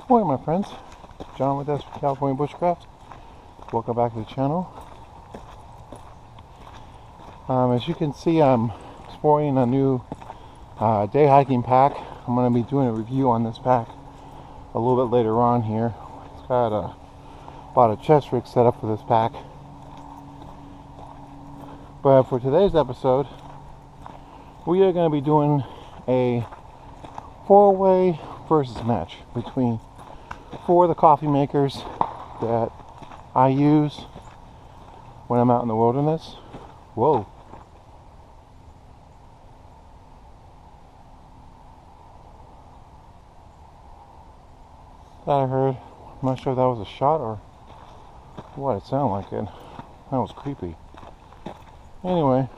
Good morning, my friends. John with SPCalifornia Bushcraft. Welcome back to the channel. As you can see, I'm sporting a new day hiking pack. I'm going to be doing a review on this pack a little bit later on here. It's got about a chest rig set up for this pack. But for today's episode, we are going to be doing a four-way versus match between four of the coffee makers that I use when I'm out in the wilderness. Whoa. That I heard. I'm not sure if that was a shot or what it sounded like. That was creepy. Anyway,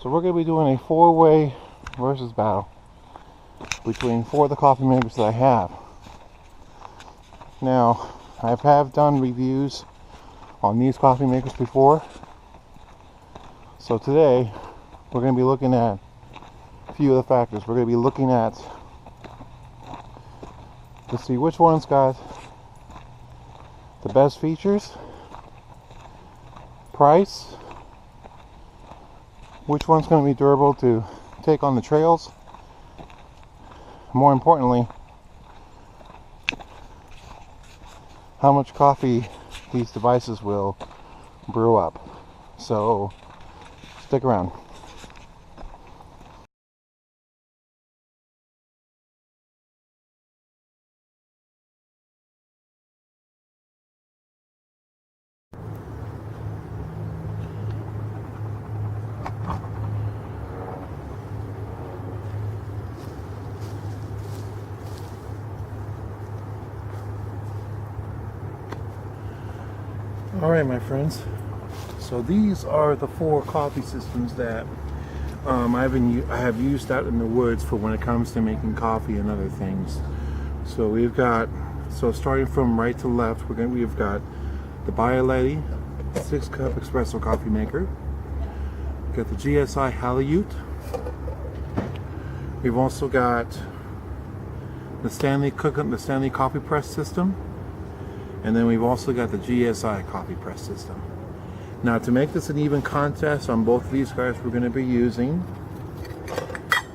so we're going to be doing a four-way versus battle between four of the coffee makers that I have. Now, I have done reviews on these coffee makers before. So today, we're going to be looking at a few of the factors. We're going to be looking at to see which one's got the best features, price, which one's going to be durable to take on the trails, more importantly, how much coffee these devices will brew up. So stick around. Alright, my friends, so these are the four coffee systems that I have used out in the woods for when it comes to making coffee and other things. So we've got, starting from right to left, we've got the Bialetti 6-cup espresso coffee maker. We've got the GSI Halyute. We've also got the Stanley Coffee Press system. And then we've also got the GSI Coffee Press system. Now, to make this an even contest on both of these guys, we're going to be using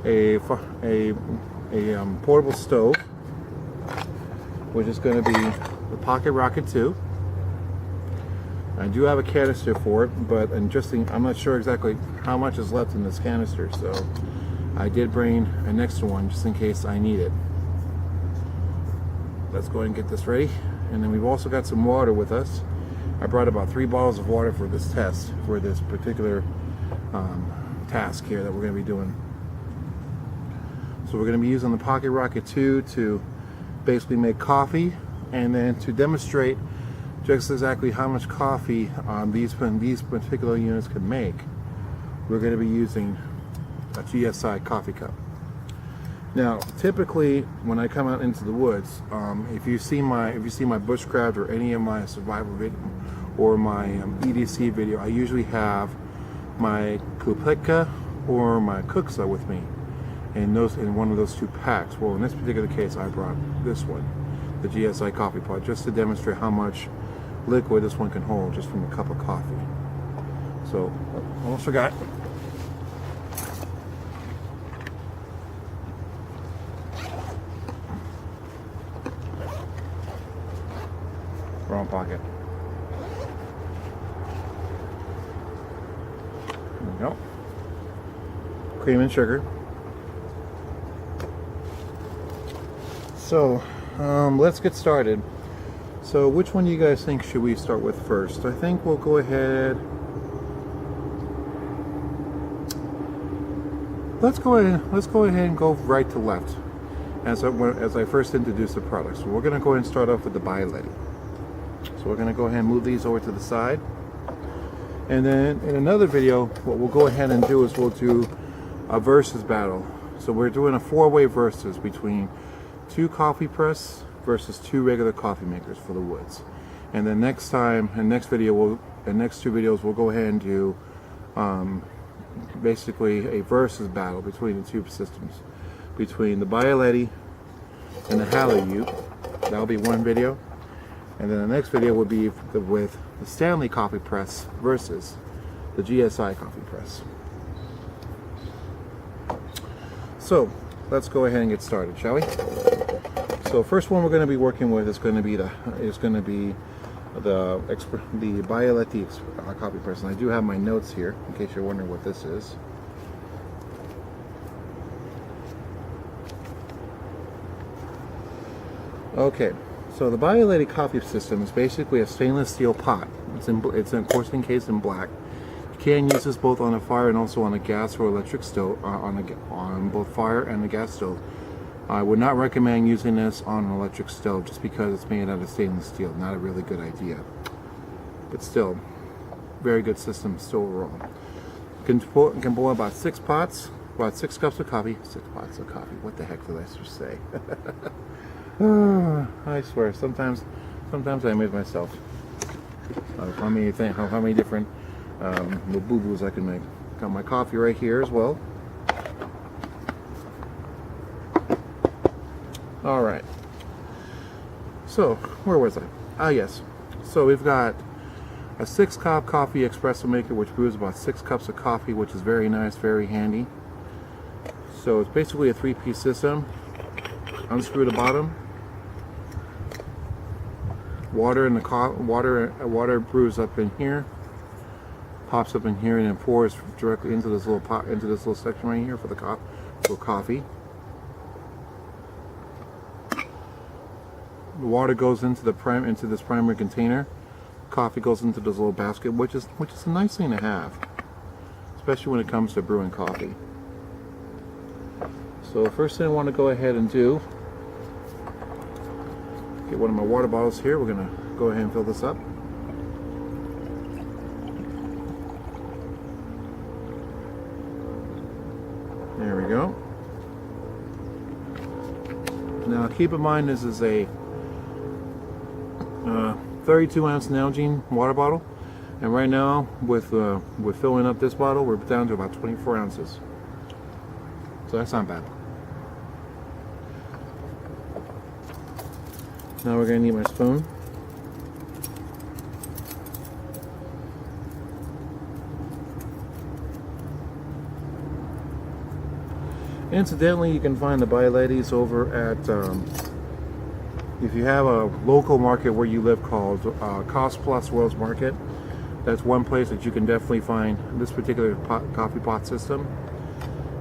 a portable stove, which is going to be the Pocket Rocket 2. I do have a canister for it, but I'm not sure exactly how much is left in this canister, so I did bring an extra one just in case I need it. Let's go ahead and get this ready. And then we've also got some water with us. I brought about 3 bottles of water for this test, for this particular task here that we're going to be doing. So we're going to be using the Pocket Rocket 2 to basically make coffee, and then to demonstrate just exactly how much coffee these particular units can make, we're going to be using a GSI coffee cup. Now, typically, when I come out into the woods, if you see my Bushcraft or any of my survival video or my EDC video, I usually have my Kuplitka or my Kuksa with me, in one of those 2 packs. Well, in this particular case, I brought this one, the GSI coffee pot, just to demonstrate how much liquid this one can hold just from a cup of coffee. So, almost forgot. Wrong pocket. There we go. Cream and sugar. So, let's get started. So, which one do you guys think should we start with first? I think we'll go ahead. Let's go ahead and go right to left as I first introduce the product. So we're going to go ahead and start off with the Bialetti. So we're going to go ahead and move these over to the side. And then in another video, what we'll go ahead and do is we'll do a versus battle. So we're doing a 4-way versus between 2 coffee press versus 2 regular coffee makers for the woods. And then next 2 videos, we'll go ahead and do basically a versus battle between the 2 systems, between the Bialetti and the Halibut. That'll be one video. And then the next video will be with the Stanley Coffee Press versus the GSI Coffee Press. So let's go ahead and get started, shall we? So first one we're going to be working with is going to be the Bialetti Coffee Press, and I do have my notes here in case you're wondering what this is. Okay, so the Bialetti coffee system is basically a stainless steel pot. It's of course encased in black. You can use this both on a fire and also on a gas or electric stove, on both fire and the gas stove. I would not recommend using this on an electric stove just because it's made out of stainless steel. Not a really good idea. But still, very good system still overall. Can boil about 6 pots, about 6 cups of coffee. 6 pots of coffee. What the heck did I just say? I swear, sometimes I amaze myself. How many different little boo-boos I can make. Got my coffee right here as well. All right. So where was I? Ah, yes. So we've got a 6-cup coffee espresso maker, which brews about 6 cups of coffee, which is very nice, very handy. So it's basically a 3-piece system. Unscrew the bottom. Water in the water brews up in here, pops up in here, and then pours directly into this little pot, into this little section right here for the coffee. The water goes into this primary container. Coffee goes into this little basket, which is a nice thing to have, especially when it comes to brewing coffee. So the first thing I want to go ahead and do, get one of my water bottles here. We're gonna go ahead and fill this up. There we go. Now keep in mind this is a 32-ounce Nalgene water bottle, and right now with filling up this bottle, we're down to about 24 ounces. So that's not bad. Now we're going to need my spoon. Incidentally, you can find the Bialettis over at, if you have a local market where you live called Cost Plus World's Market, that's one place that you can definitely find this particular coffee pot system.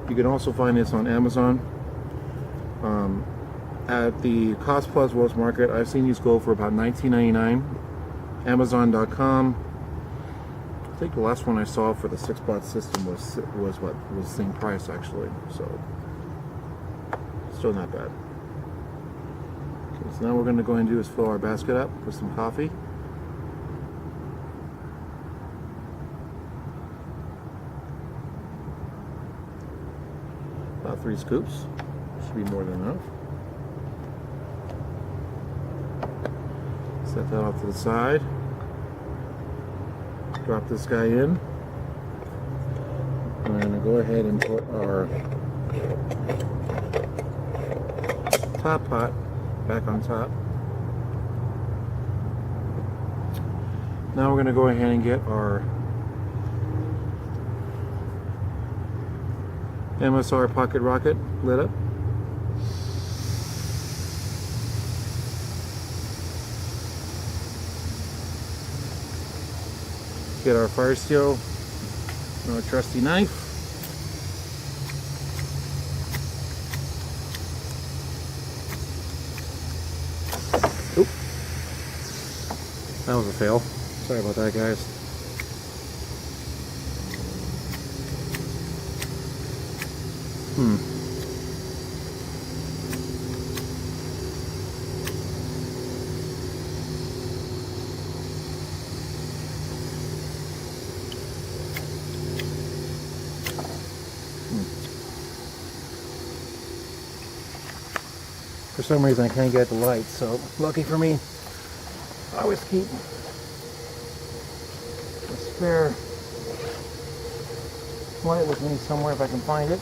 You can also find this on Amazon. At the Cost Plus World's Market, I've seen these go for about $19.99. Amazon.com. I think the last one I saw for the 6-pot system was the same price actually. So still not bad. Okay, so now what we're going to go and do is fill our basket up with some coffee. About 3 scoops. Should be more than enough. Set that off to the side. Drop this guy in. I'm going to go ahead and put our top pot back on top. Now we're going to go ahead and get our MSR Pocket Rocket lit up. Get our fire steel, our trusty knife. Oop. That was a fail. Sorry about that, guys. For some reason I can't get the light, so lucky for me, I always keep a spare light with me somewhere if I can find it.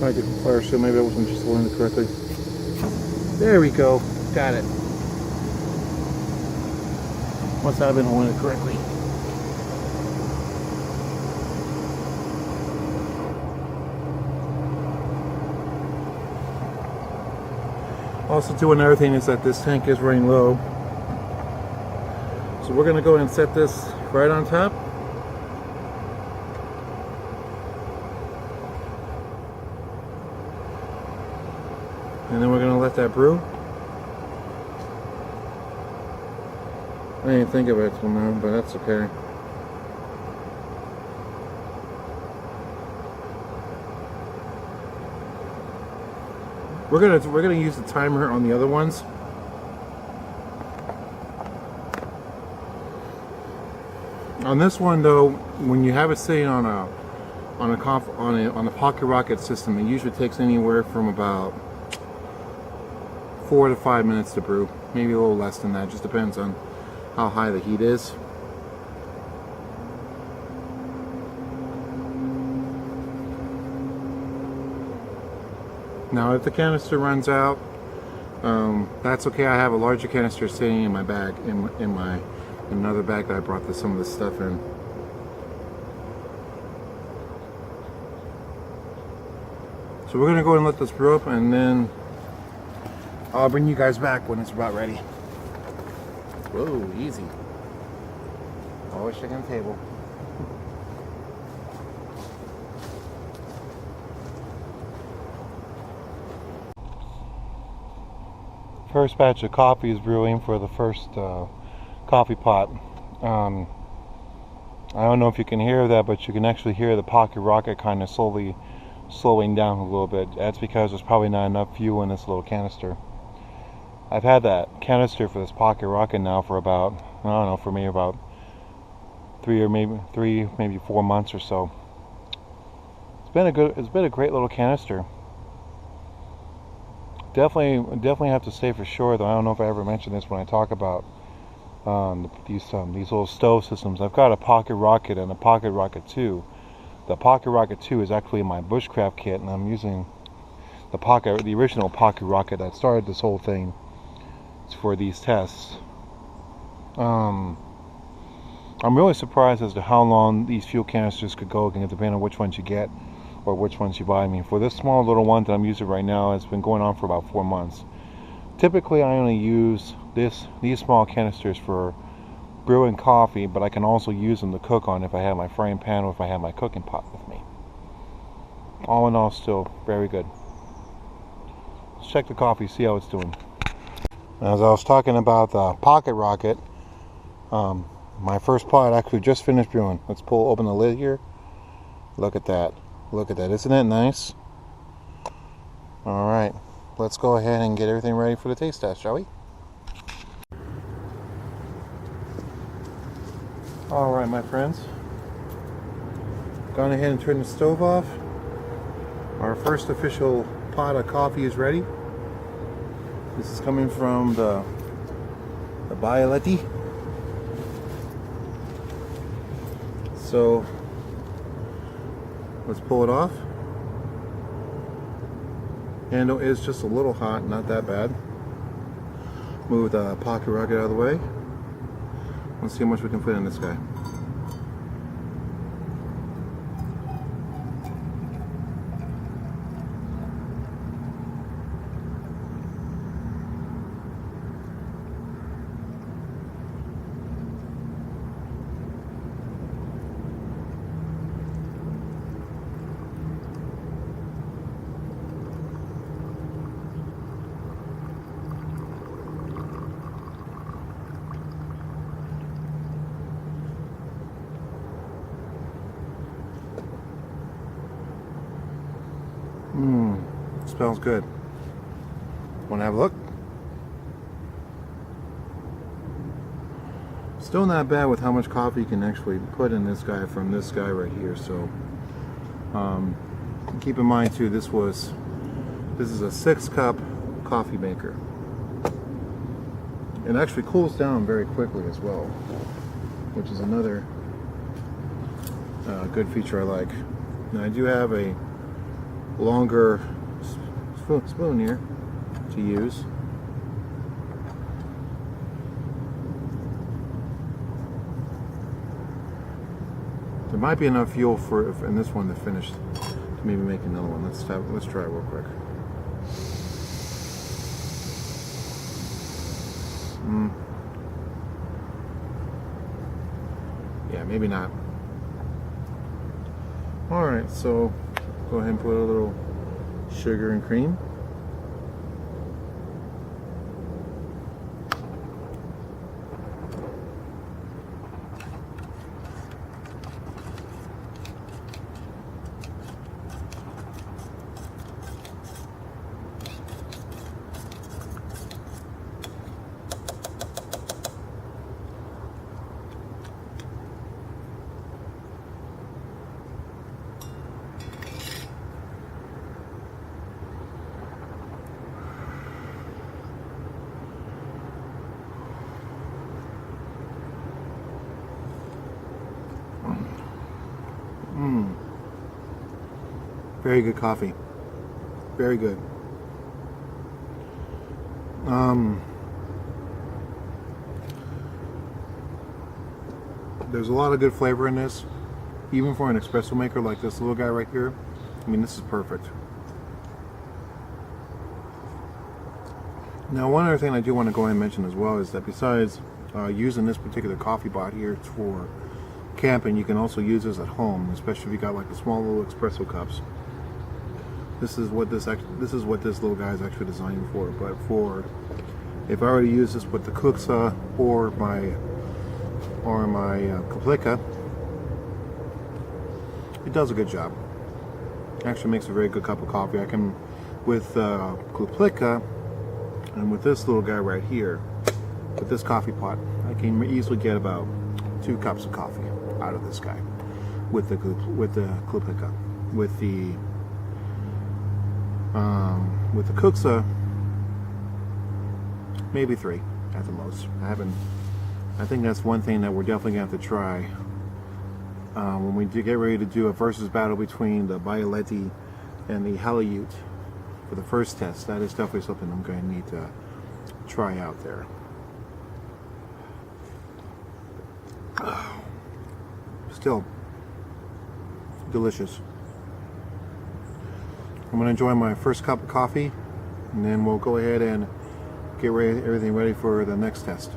Trying to fire so maybe I wasn't just holding it correctly. There we go. Got it. Must have been holding it correctly. Also, too, another thing is that this tank is running low. So we're going to go and set this right on top. And then we're going to let that brew. I didn't think of it till now, but that's okay. We're gonna use the timer on the other ones. On this one though, when you have it sitting on a pocket rocket system, it usually takes anywhere from about 4 to 5 minutes to brew. Maybe a little less than that. Just depends on how high the heat is. Now if the canister runs out, that's okay. I have a larger canister sitting in my bag, in another bag that I brought some of this stuff in. So we're gonna go and let this brew up, and then I'll bring you guys back when it's about ready. Whoa, easy. Always checking the table. First batch of coffee is brewing for the first coffee pot. I don't know if you can hear that, but you can actually hear the pocket rocket kind of slowing down a little bit. That's because there's probably not enough fuel in this little canister. I've had that canister for this pocket rocket now for about, I don't know, for me about 3 or maybe 4 months or so. It's been a great little canister. Definitely have to say for sure, though I don't know if I ever mentioned this when I talk about these little stove systems. I've got a Pocket Rocket and a Pocket Rocket 2. The Pocket Rocket 2 is actually my Bushcraft kit, and I'm using the original Pocket Rocket that started this whole thing for these tests. I'm really surprised as to how long these fuel canisters could go, depending on which ones you get or which ones you buy. I mean, for this small little one that I'm using right now, it's been going on for about 4 months. Typically, I only use these small canisters for brewing coffee, but I can also use them to cook on if I have my frying pan or if I have my cooking pot with me. All in all, still very good. Let's check the coffee, see how it's doing. As I was talking about the Pocket Rocket, my first pot actually just finished brewing. Let's open the lid here. Look at that. Look at that. Isn't that nice? Alright, let's go ahead and get everything ready for the taste test, shall we? Alright, my friends. Gone ahead and turned the stove off. Our first official pot of coffee is ready. This is coming from the Bialetti. So let's pull it off. Handle is just a little hot, not that bad. Move the Pocket Rocket out of the way. Let's see how much we can put in this guy. Smells good. Want to have a look? Still not bad with how much coffee you can actually put in this guy from this guy right here. So keep in mind too, this is a 6-cup coffee maker. It actually cools down very quickly as well, which is another good feature I like. Now I do have a longer spoon here to use. There might be enough fuel in this one to finish, to maybe make another one. Let's try it real quick. Yeah, maybe not. All right, so go ahead and put a little sugar and cream. Very good coffee. Very good. There's a lot of good flavor in this, even for an espresso maker like this little guy right here. I mean, this is perfect. Now, one other thing I do want to go ahead and mention as well is that besides using this particular coffee pot here for camping, you can also use this at home, especially if you got like the small little espresso cups. This is what this little guy is actually designed for. But for if I were to use this with the Kuxa or my Kuplika, it does a good job. It actually makes a very good cup of coffee. I can, with Kuplika and with this little guy right here, with this coffee pot, I can easily get about 2 cups of coffee out of this guy with the Kuplika. With the Kuxa, maybe 3 at the most. I think that's one thing that we're definitely going to have to try when we do get ready to do a versus battle between the Bialetti and the Halyut for the first test. That is definitely something I'm going to need to try out there. Still delicious. I'm going to enjoy my first cup of coffee, and then we'll go ahead and get everything ready for the next test.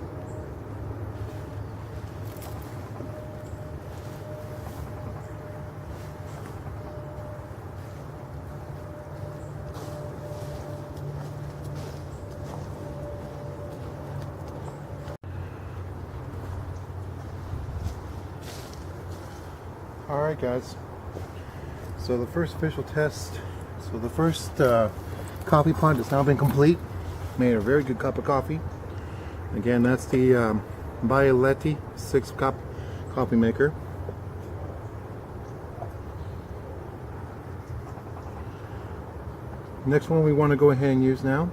Alright guys, so the first official test, the first coffee pot has now been complete. Made a very good cup of coffee. Again, that's the Bialetti 6-cup coffee maker. Next one we want to go ahead and use now,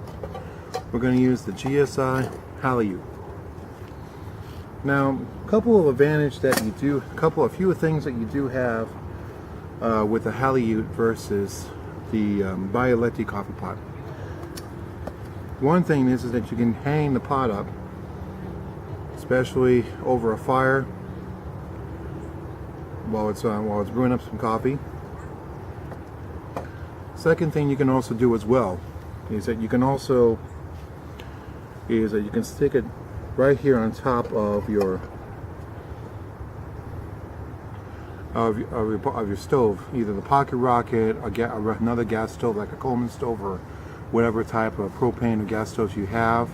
we're going to use the GSI Halyut. Now, a couple of advantages that you do, a few things that you do have with the Halyut versus the Bialetti coffee pot. One thing is that you can hang the pot up, especially over a fire while it's brewing up some coffee. Second thing you can also do as well is that you can stick it right here on top of your stove, either the pocket rocket or another gas stove like a Coleman stove or whatever type of propane or gas stoves you have.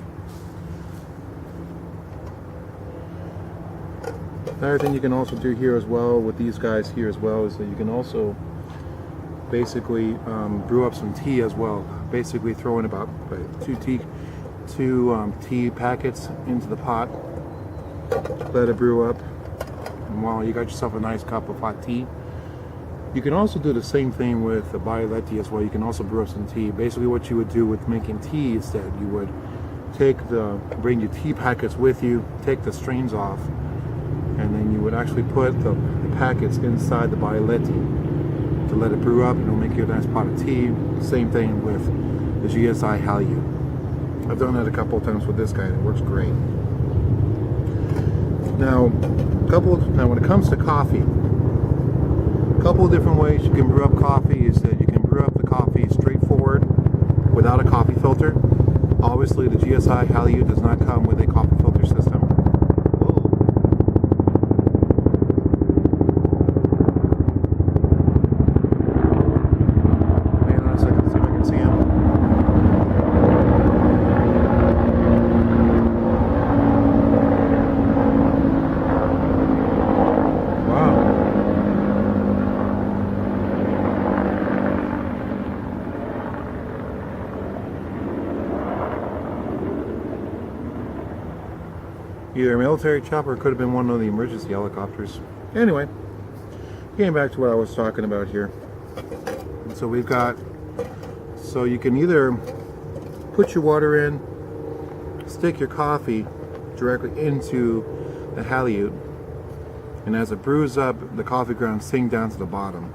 Another thing you can also do here as well with these guys here as well is that you can also basically brew up some tea as well. Basically throw in about 2 tea packets into the pot, let it brew up, and while you got yourself a nice cup of hot tea. You can also do the same thing with the Bialetti as well. You can also brew up some tea. Basically what you would do with making tea is that you would bring your tea packets with you, take the strains off, and then you would actually put the packets inside the Bialetti, to let it brew up, and it'll make you a nice pot of tea. Same thing with the GSI Halyut. I've done that a couple of times with this guy, and it works great. Now when it comes to coffee, a couple of different ways you can brew up coffee is that you can brew up the coffee straightforward without a coffee filter. Obviously, the GSI Halyut does not come with a coffee filter system. Hang on a second, see if I can see him. Wow. Either a military chopper, or it could have been one of the emergency helicopters. Anyway, getting back to what I was talking about here. So we've got, so you can either put your water in, stick your coffee directly into the Halyut, and as it brews up, the coffee grounds sink down to the bottom.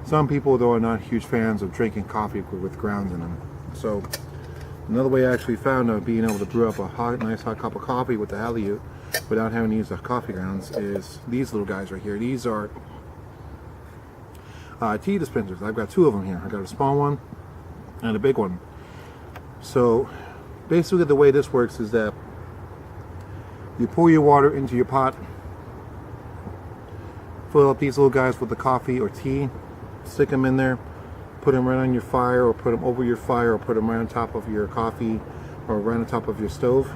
Some people, though, are not huge fans of drinking coffee with grounds in them. So another way I actually found of being able to brew up a nice hot cup of coffee with the Halyut without having to use the coffee grounds is these little guys right here. These are tea dispensers. I've got two of them here. I got a small one and a big one. So basically the way this works is that you pour your water into your pot, fill up these little guys with the coffee or tea, stick them in there, put them right on your fire, or put them over your fire, or put them right on top of your coffee, or right on top of your stove.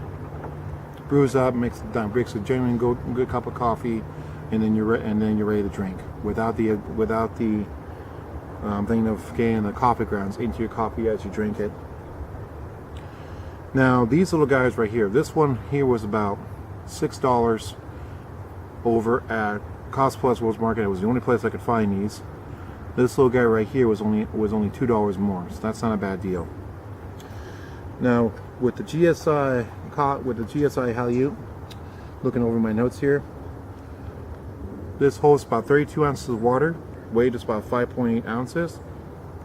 Brews up, makes a genuine good cup of coffee, and then you're ready to drink without the thing of getting the coffee grounds into your coffee as you drink it. Now these little guys right here, this one here was about $6 over at Cost Plus World's Market. It was the only place I could find these. This little guy right here was only $2 more, so that's not a bad deal. Now with the GSI Halyut, looking over my notes here, this holds about 32 ounces of water, weight is about 5.8 ounces,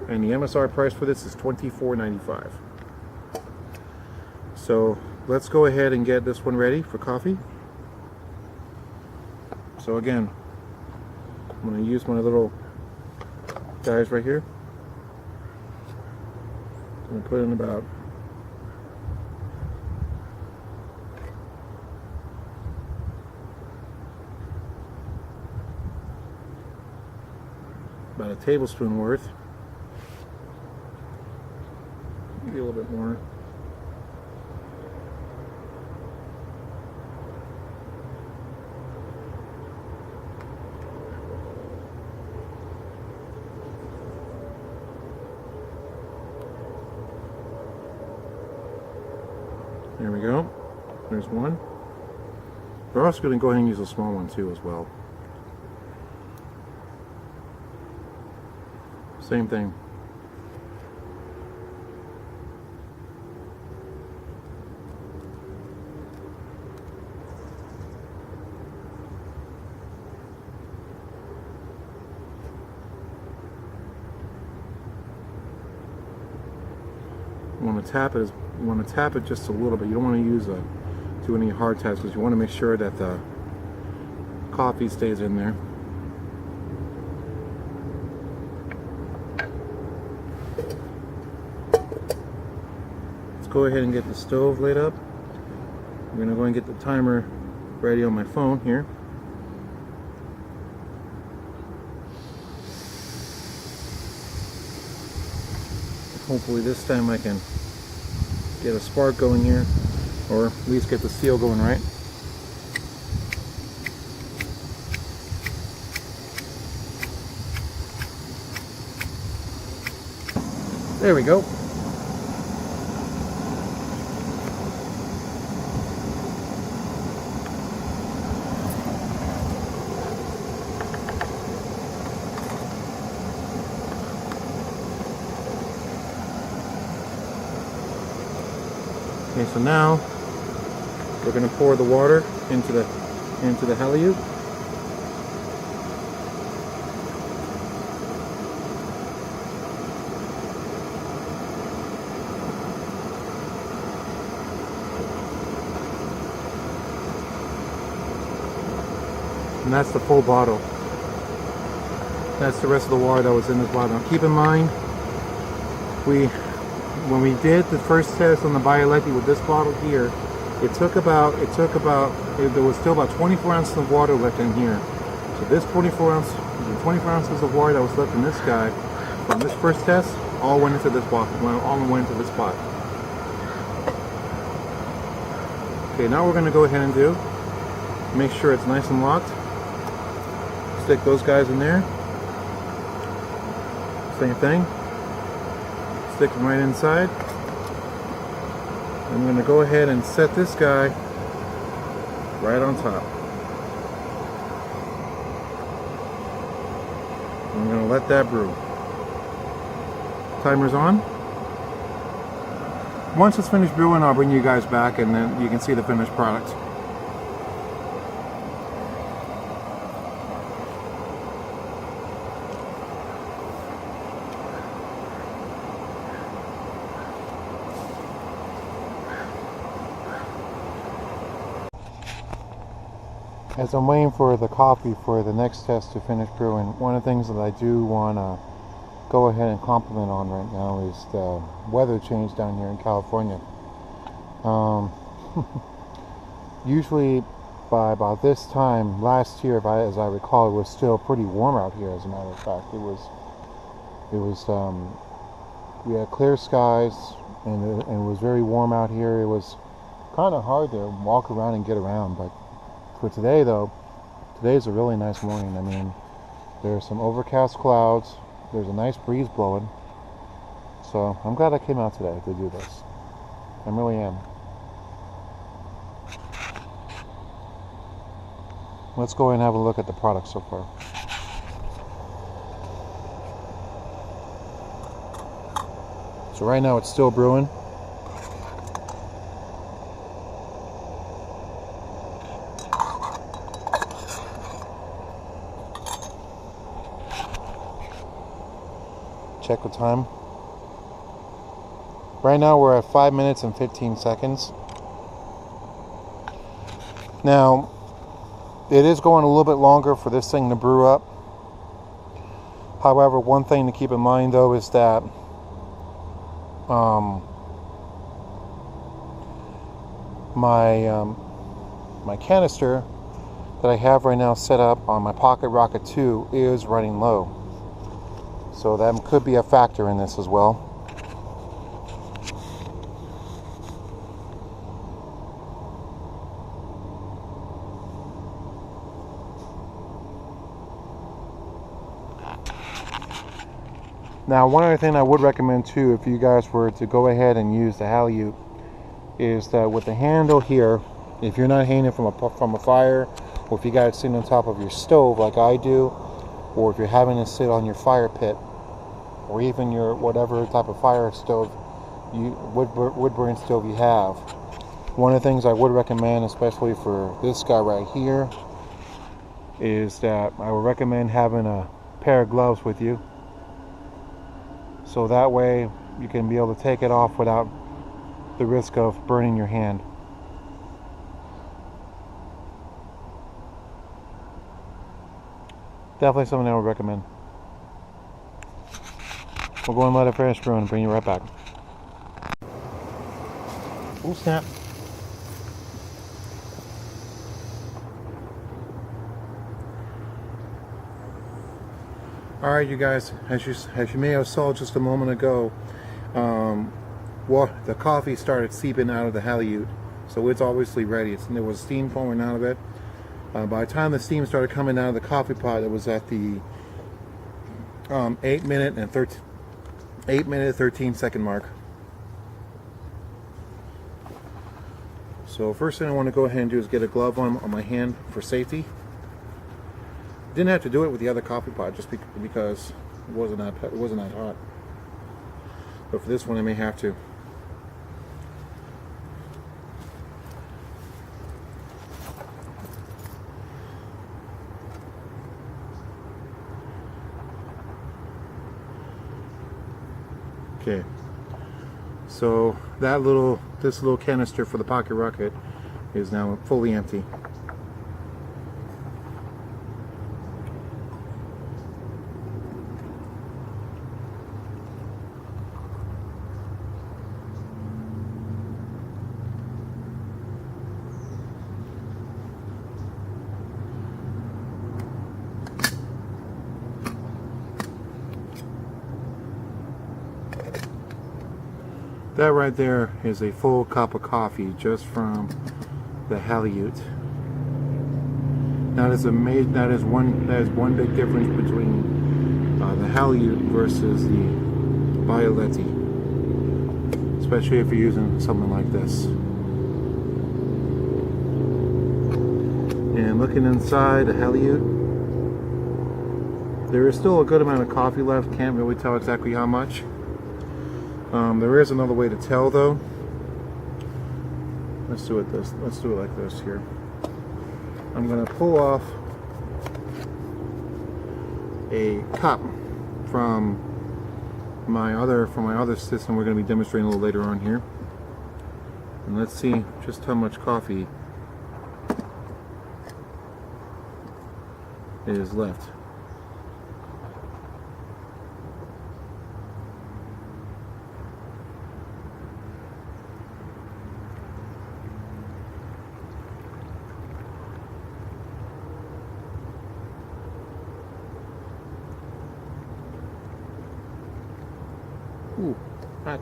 and the MSR price for this is $24.95. So let's go ahead and get this one ready for coffee. So again, I'm going to use my little guys right here. I'm going to put in about a tablespoon worth. Maybe a little bit more. There we go. There's one. We're also going to go ahead and use a small one too as well. Same thing. You want to tap it just a little bit. You don't want to do any hard taps, because you want to make sure that the coffee stays in there. Let's go ahead and get the stove lit up. I'm going to go and get the timer ready on my phone here. Hopefully this time I can get a spark going here, or at least get the seal going right. There we go. Okay, so now we're going to pour the water into the Halyut. And that's the full bottle. That's the rest of the water that was in this bottle. Now keep in mind, when we did the first test on the Bialetti with this bottle here, there was still about 24 ounces of water left in here. So this 24 ounces of water that was left in this guy from this first test all went into this bottle, all went into this pot. Okay, now we're going to go ahead and make sure it's nice and locked. Stick those guys in there. Same thing. Stick them right inside. I'm going to go ahead and set this guy right on top. I'm going to let that brew. Timer's on. Once it's finished brewing, I'll bring you guys back and then you can see the finished product. As I'm waiting for the coffee for the next test to finish brewing, one of the things that I do want to go ahead and compliment on right now is the weather change down here in California. Usually by about this time last year, as I recall, it was still pretty warm out here. As a matter of fact, we had clear skies and it was very warm out here. It was kind of hard to walk around and get around, but for today though, today's a really nice morning. I mean, there's some overcast clouds, there's a nice breeze blowing, so I'm glad I came out today to do this. I really am. Let's go and have a look at the product so far. So right now it's still brewing. Check the time. Right now we're at 5 minutes and 15 seconds. Now, it is going a little bit longer for this thing to brew up. However, one thing to keep in mind though is that my canister that I have right now set up on my Pocket Rocket 2 is running low. So that could be a factor in this as well. Now, one other thing I would recommend too, if you guys were to go ahead and use the Halyut, is that with the handle here, if you're not hanging it from a fire, or if you got it sitting on top of your stove like I do, or if you're having it sit on your fire pit, or even your whatever type of fire stove, wood burning stove you have. One of the things I would recommend, especially for this guy right here, is that I would recommend having a pair of gloves with you. So that way you can be able to take it off without the risk of burning your hand. Definitely something I would recommend. We'll go and let it finish brewing and bring you right back. Oh snap. Alright you guys, as you may have saw just a moment ago, the coffee started seeping out of the Halyut, so it's obviously ready. There was steam pouring out of it. By the time the steam started coming out of the coffee pot, it was at the 8 minute 13 second mark. So first thing I want to go ahead and do is get a glove on my hand for safety. Didn't have to do it with the other coffee pot just because it wasn't that hot. But for this one I may have to. Okay, so this little canister for the Pocket Rocket is now fully empty. That right there is a full cup of coffee just from the Bialette. That is one big difference between the Bialette versus the Bialetti, especially if you're using something like this. And looking inside the Bialette, there is still a good amount of coffee left. Can't really tell exactly how much. There is another way to tell though. Let's do it like this here. I'm gonna pull off a cup from my other system we're gonna be demonstrating a little later on here. And let's see just how much coffee is left. Ooh, hot.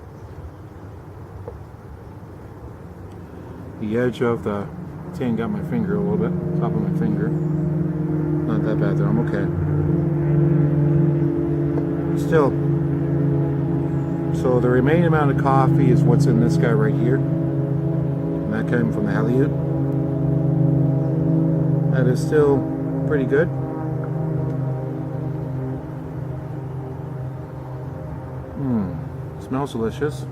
The edge of the tin got my finger a little bit, top of my finger. Not that bad though, I'm okay. Still, so the remaining amount of coffee is what's in this guy right here. And that came from the Bialette. That is still pretty good. Smells delicious.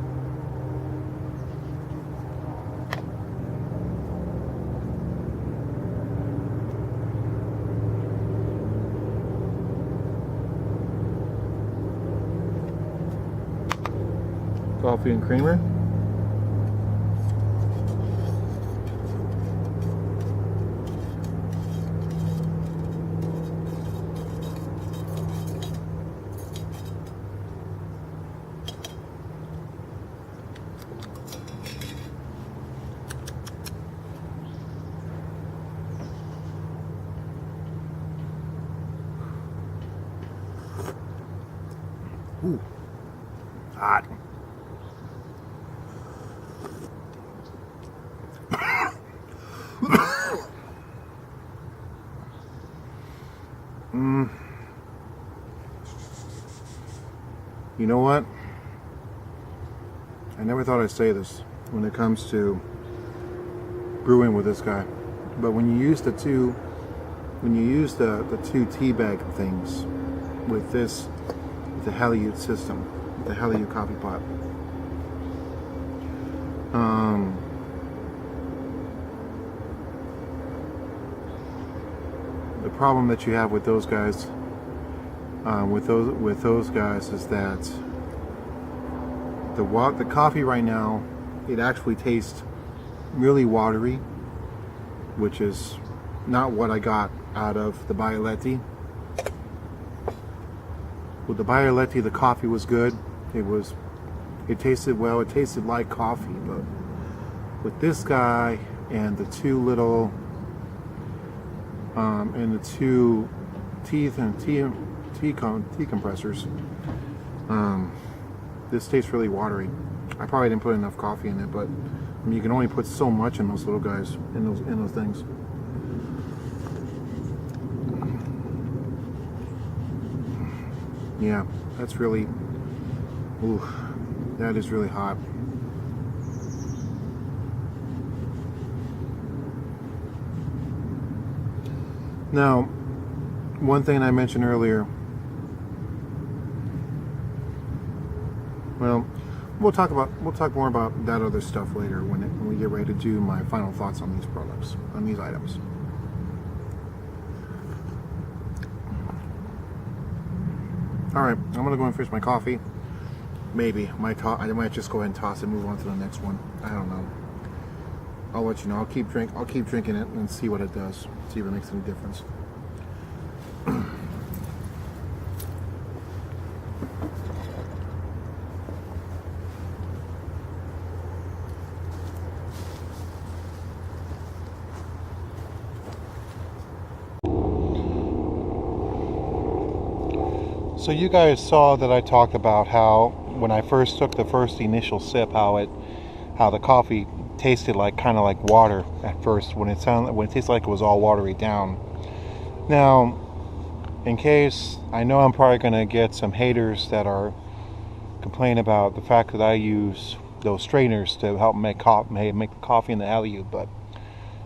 Coffee and creamer. Ooh, hot. You know what? I never thought I'd say this when it comes to brewing with this guy, but when you use the two tea bag things with this, the Bialette system, the Bialette coffee pot. The problem that you have with those guys, with those guys, is that the coffee right now, it actually tastes really watery, which is not what I got out of the Bialetti. With the Bialetti, the coffee was good. It tasted well. It tasted like coffee. But with this guy and the two little tea compressors, this tastes really watery. I probably didn't put enough coffee in it, but I mean, you can only put so much in those little guys, in those things. Yeah, that's really, ooh, that is really hot. Now, one thing I mentioned earlier, well, we'll talk more about that other stuff later when we get ready to do my final thoughts on these products, on these items. All right, I'm gonna go and finish my coffee. Maybe I might just go ahead and toss it and move on to the next one. I don't know. I'll let you know. I'll keep drinking it and see what it does. See if it makes any difference. So you guys saw that I talked about how when I first took the initial sip, how the coffee tasted like kind of like water at first, when it tasted like it was all watery down. Now, in case, I know I'm probably going to get some haters that are complaining about the fact that I use those strainers to help make the coffee in the halyard, but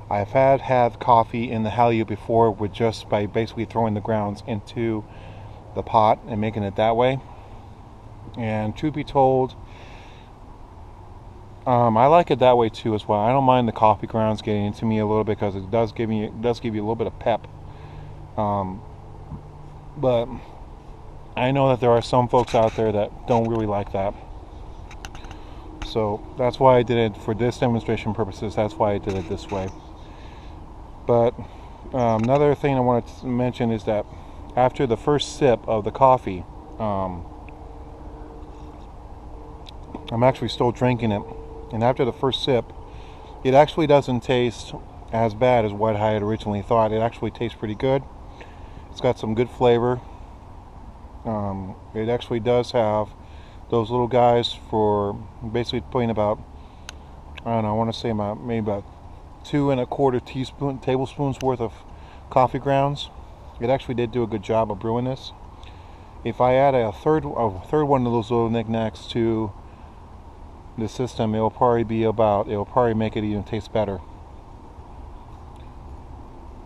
I've had coffee in the halyard before with just by basically throwing the grounds into the pot and making it that way. And truth be told, I like it that way too as well. I don't mind the coffee grounds getting into me a little bit, because it does give you a little bit of pep. But I know that there are some folks out there that don't really like that. So that's why I did it for this demonstration purposes. That's why I did it this way. But another thing I wanted to mention is that after the first sip of the coffee, I'm actually still drinking it, and after the first sip, it actually doesn't taste as bad as what I had originally thought. It actually tastes pretty good. It's got some good flavor. It actually does have those little guys for basically putting about, I don't know, I want to say maybe about 2 1/4 tablespoons worth of coffee grounds. It actually did do a good job of brewing this. If I add a third one of those little knickknacks to the system, it'll probably make it even taste better.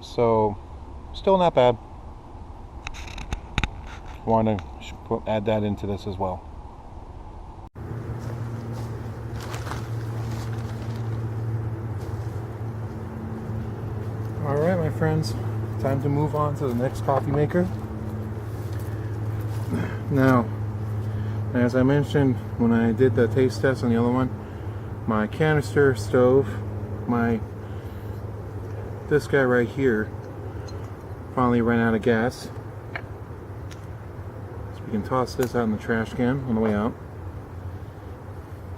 So, still not bad. Want to add that into this as well. Alright, my friends, time to move on to the next coffee maker. Now, as I mentioned when I did the taste test on the other one, my canister stove, this guy right here, finally ran out of gas. So we can toss this out in the trash can on the way out.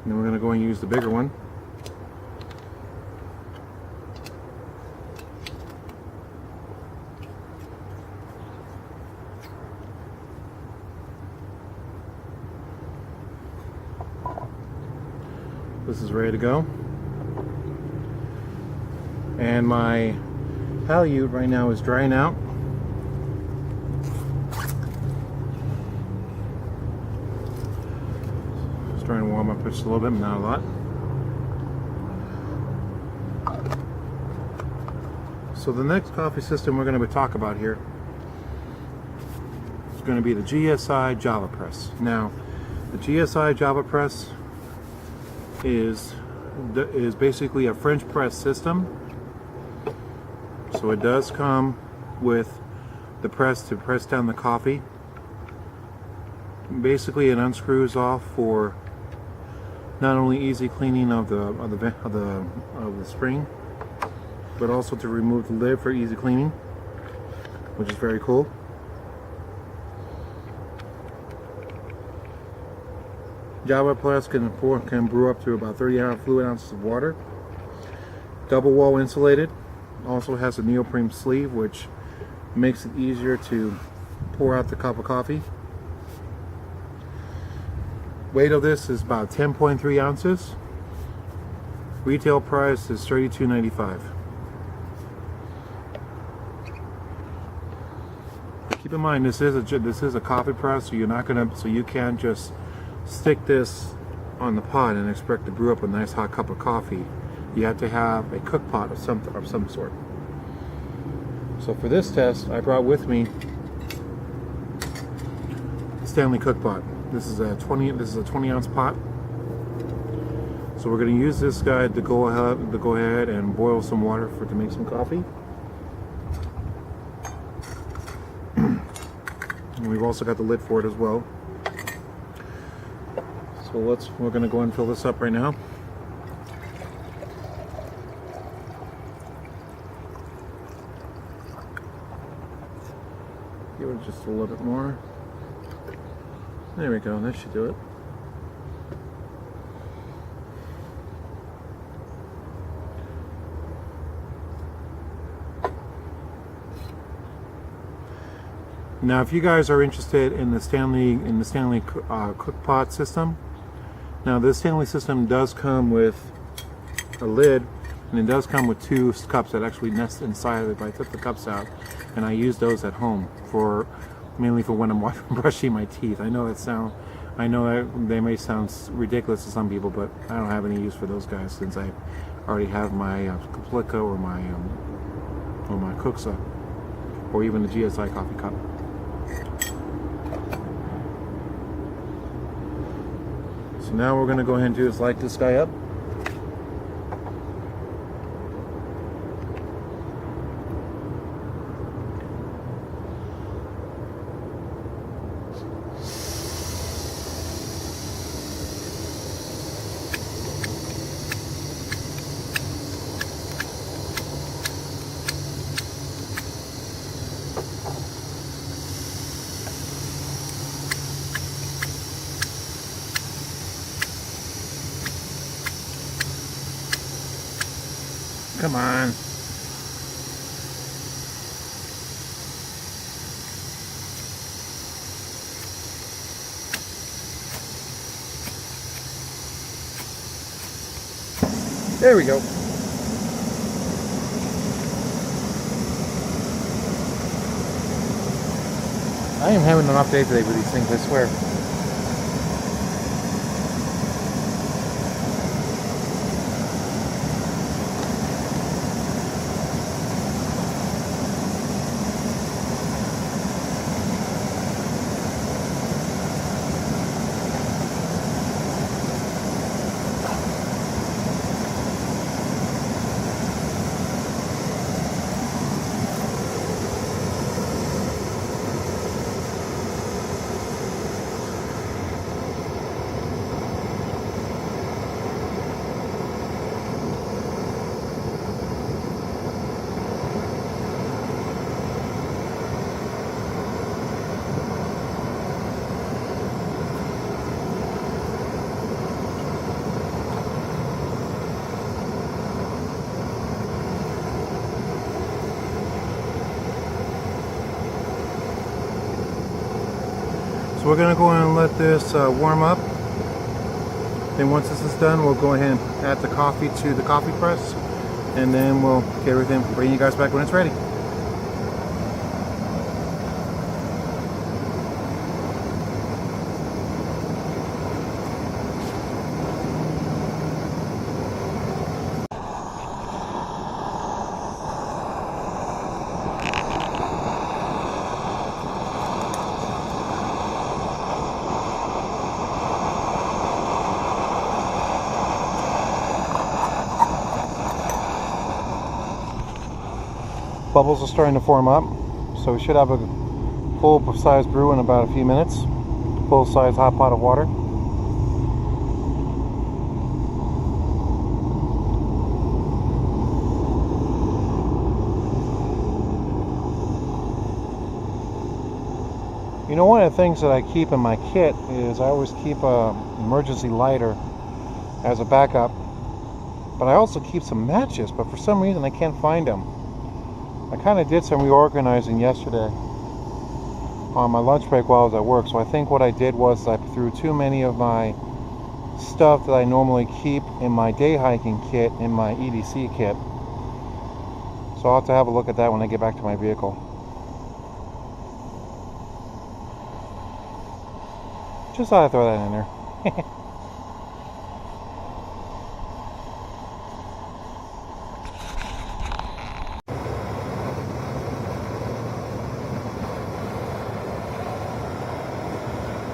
And then we're going to go and use the bigger one. This is ready to go. And my halyard right now is drying out. Just trying to warm up just a little bit, but not a lot. So the next coffee system we're going to talk about here is going to be the GSI Java Press. Now, the GSI Java Press is basically a French press system. So it does come with the press to press down the coffee. Basically, it unscrews off for not only easy cleaning of the spring, but also to remove the lid for easy cleaning, which is very cool. Java Press can brew up to about 30 fluid ounces of water. Double wall insulated. Also has a neoprene sleeve, which makes it easier to pour out the cup of coffee. Weight of this is about 10.3 ounces. Retail price is $32.95. Keep in mind, this is a coffee press, so you can't just stick this on the pot and expect to brew up a nice hot cup of coffee. You have to have a cook pot of some sort. So for this test, I brought with me a Stanley cook pot. This is a 20 ounce pot. So we're going to use this guy to go ahead and boil some water to make some coffee. And we've also got the lid for it as well. So we're going to go and fill this up right now. Give it just a little bit more. There we go, that should do it. Now, if you guys are interested in the Stanley cook pot system, now this Stanley system does come with a lid, and it does come with 2 cups that actually nest inside of it. But I took the cups out, and I use those at home mainly for when I'm brushing my teeth. I know that they may sound ridiculous to some people, but I don't have any use for those guys since I already have my Kaplika or my Cooksa, or even the GSI coffee cup. So now we're going to go ahead and do is light this guy up. Come on. There we go. I am having an off day today with these things, I swear. So we're going to go ahead and let this warm up. Then once this is done, we'll go ahead and add the coffee to the coffee press, and then we'll get everything, bring you guys back when it's ready. Bubbles are starting to form up, so we should have a full-size brew in about a few minutes. Full-size hot pot of water. You know, one of the things that I keep in my kit is I always keep an emergency lighter as a backup, but I also keep some matches, but for some reason I can't find them. I kind of did some reorganizing yesterday on my lunch break while I was at work, so I think what I did was I threw too many of my stuff that I normally keep in my day hiking kit in my EDC kit. So I'll have to have a look at that when I get back to my vehicle. Just thought I'd throw that in there.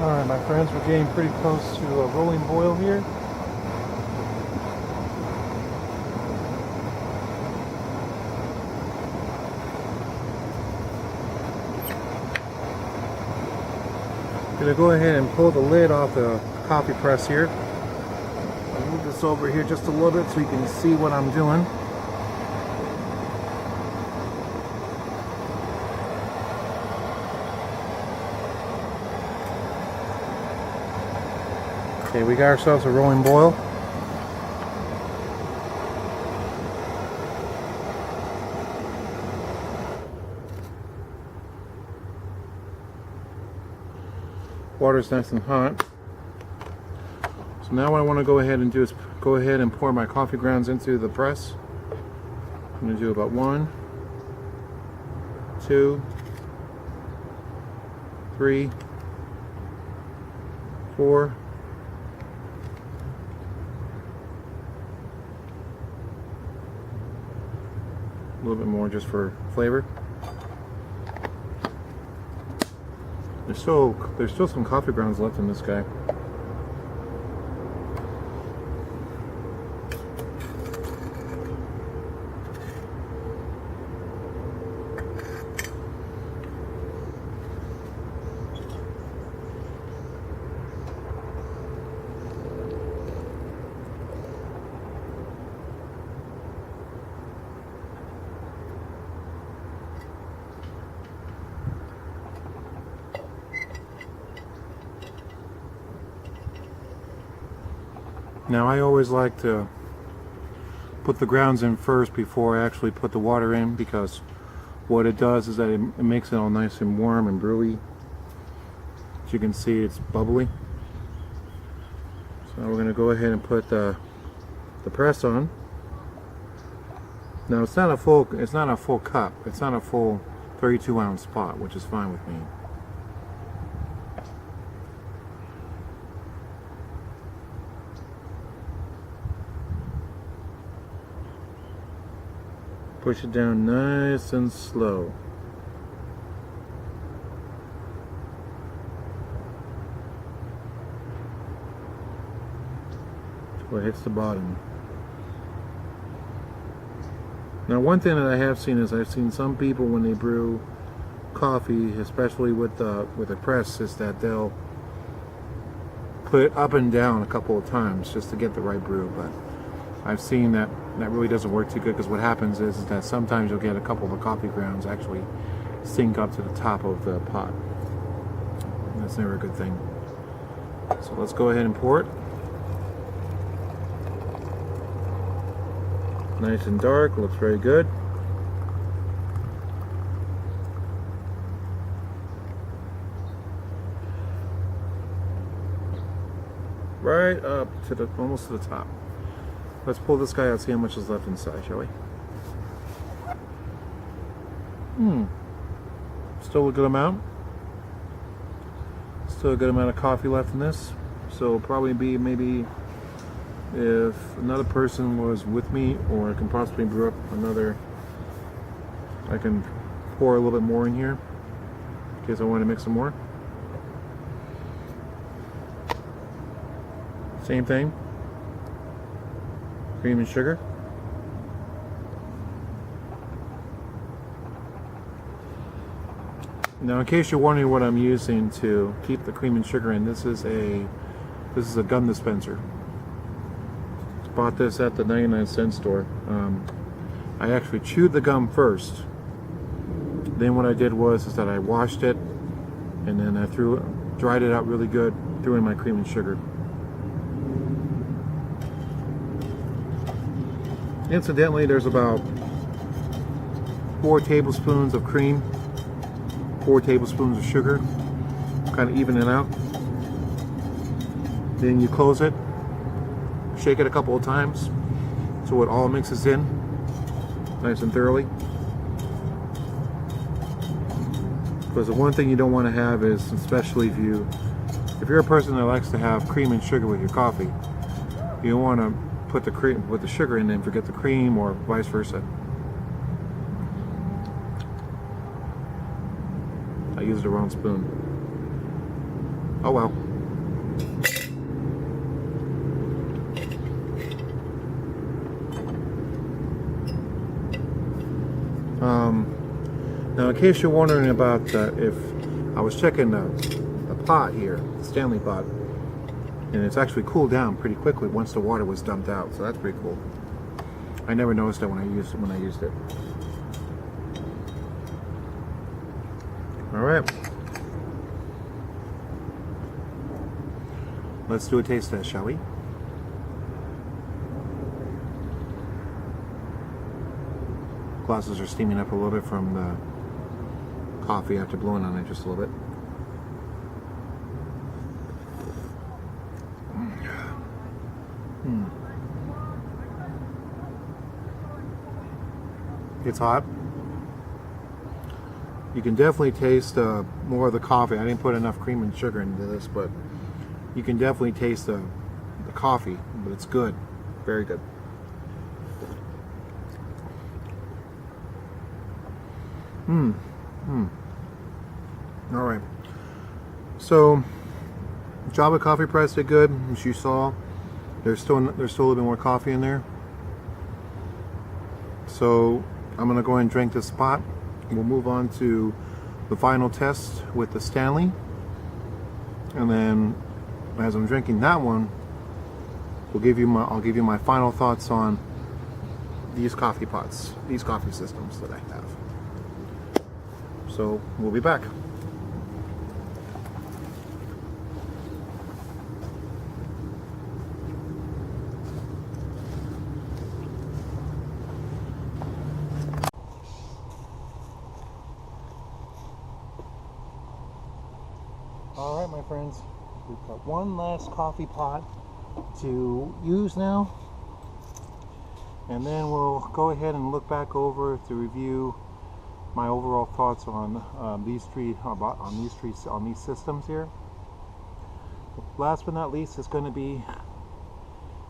Alright, my friends, we're getting pretty close to a rolling boil here. I'm going to go ahead and pull the lid off the coffee press here. I'll move this over here just a little bit so you can see what I'm doing. Okay, we got ourselves a rolling boil. Water's nice and hot. So now what I want to go ahead and do is go ahead and pour my coffee grounds into the press. I'm going to do about 1, 2, 3, 4. A little bit more just for flavor. There's still some coffee grounds left in this guy. Now I always like to put the grounds in first before I actually put the water in, because what it does is that it makes it all nice and warm and brewy. As you can see, it's bubbly. So we're going to go ahead and put the press on. Now it's not a full cup. It's not a full 32-ounce pot, which is fine with me. Push it down nice and slow. Till it hits the bottom. Now one thing that I have seen is I've seen some people when they brew coffee, especially with a press, is that they'll put it up and down a couple of times just to get the right brew. But I've seen that really doesn't work too good, because what happens is that sometimes you'll get a couple of the coffee grounds actually sink up to the top of the pot. And that's never a good thing. So let's go ahead and pour it. Nice and dark, looks very good. Right up to almost to the top. Let's pull this guy out, see how much is left inside, shall we? Still a good amount. Still a good amount of coffee left in this. So it'll probably be maybe, if another person was with me, or I can possibly brew up another, I can pour a little bit more in here in case I want to mix some more. Same thing. Cream and sugar. Now in case you're wondering what I'm using to keep the cream and sugar in, this is a gum dispenser. Bought this at the 99-cent store. I actually chewed the gum first. Then what I did is that I washed it, and then I dried it out really good, threw in my cream and sugar. Incidentally, there's about 4 tablespoons of cream, 4 tablespoons of sugar, kind of even it out. Then you close it, shake it a couple of times so it all mixes in nice and thoroughly. Because the one thing you don't want to have is, especially if you're a person that likes to have cream and sugar with your coffee, you don't want to put the sugar in and forget the cream, or vice versa. I used the wrong spoon. Oh well. Now in case you're wondering about if I was checking the pot here, the Stanley pot, and it's actually cooled down pretty quickly once the water was dumped out, so that's pretty cool. I never noticed that when I used it. All right, let's do a taste test, shall we? Glasses are steaming up a little bit from the coffee after blowing on it just a little bit. It's hot. You can definitely taste more of the coffee. I didn't put enough cream and sugar into this, but you can definitely taste the coffee, but it's good. Very good. All right. So, GSI Coffee Press did good, as you saw. There's still a little bit more coffee in there. So, I'm gonna go ahead and drink this pot. We'll move on to the final test with the Stanley, and then as I'm drinking that one, I'll give you my final thoughts on these coffee pots, these coffee systems that I have. So we'll be back. All right, my friends, we've got one last coffee pot to use now, and then we'll go ahead and look back over to review my overall thoughts on these systems here. Last but not least is going to be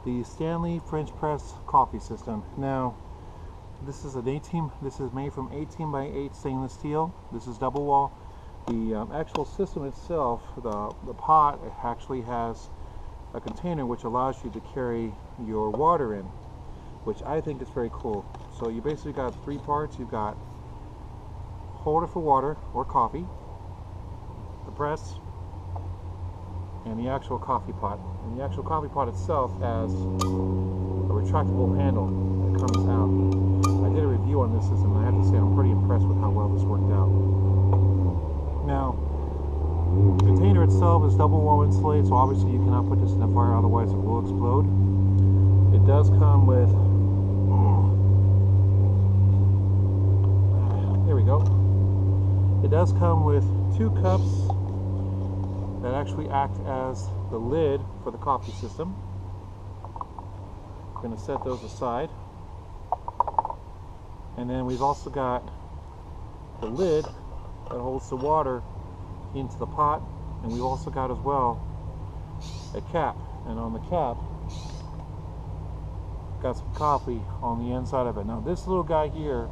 the Stanley French press coffee system. Now, this is made from 18 by 8 stainless steel. This is double wall. The actual system itself, the pot, it actually has a container which allows you to carry your water in, which I think is very cool. So you basically got three parts. You've got holder for water or coffee, the press, and the actual coffee pot. And the actual coffee pot itself has a retractable handle that comes out. I did a review on this system, and I have to say I'm pretty impressed with how well this worked out. Now, the container itself is double wall insulated, so obviously you cannot put this in the fire, otherwise it will explode. It does come with, there we go. It does come with 2 cups that actually act as the lid for the coffee system. I'm going to set those aside. And then we've also got the lid that holds the water into the pot, and we've also got as well a cap, and on the cap got some coffee on the inside of it. Now this little guy here,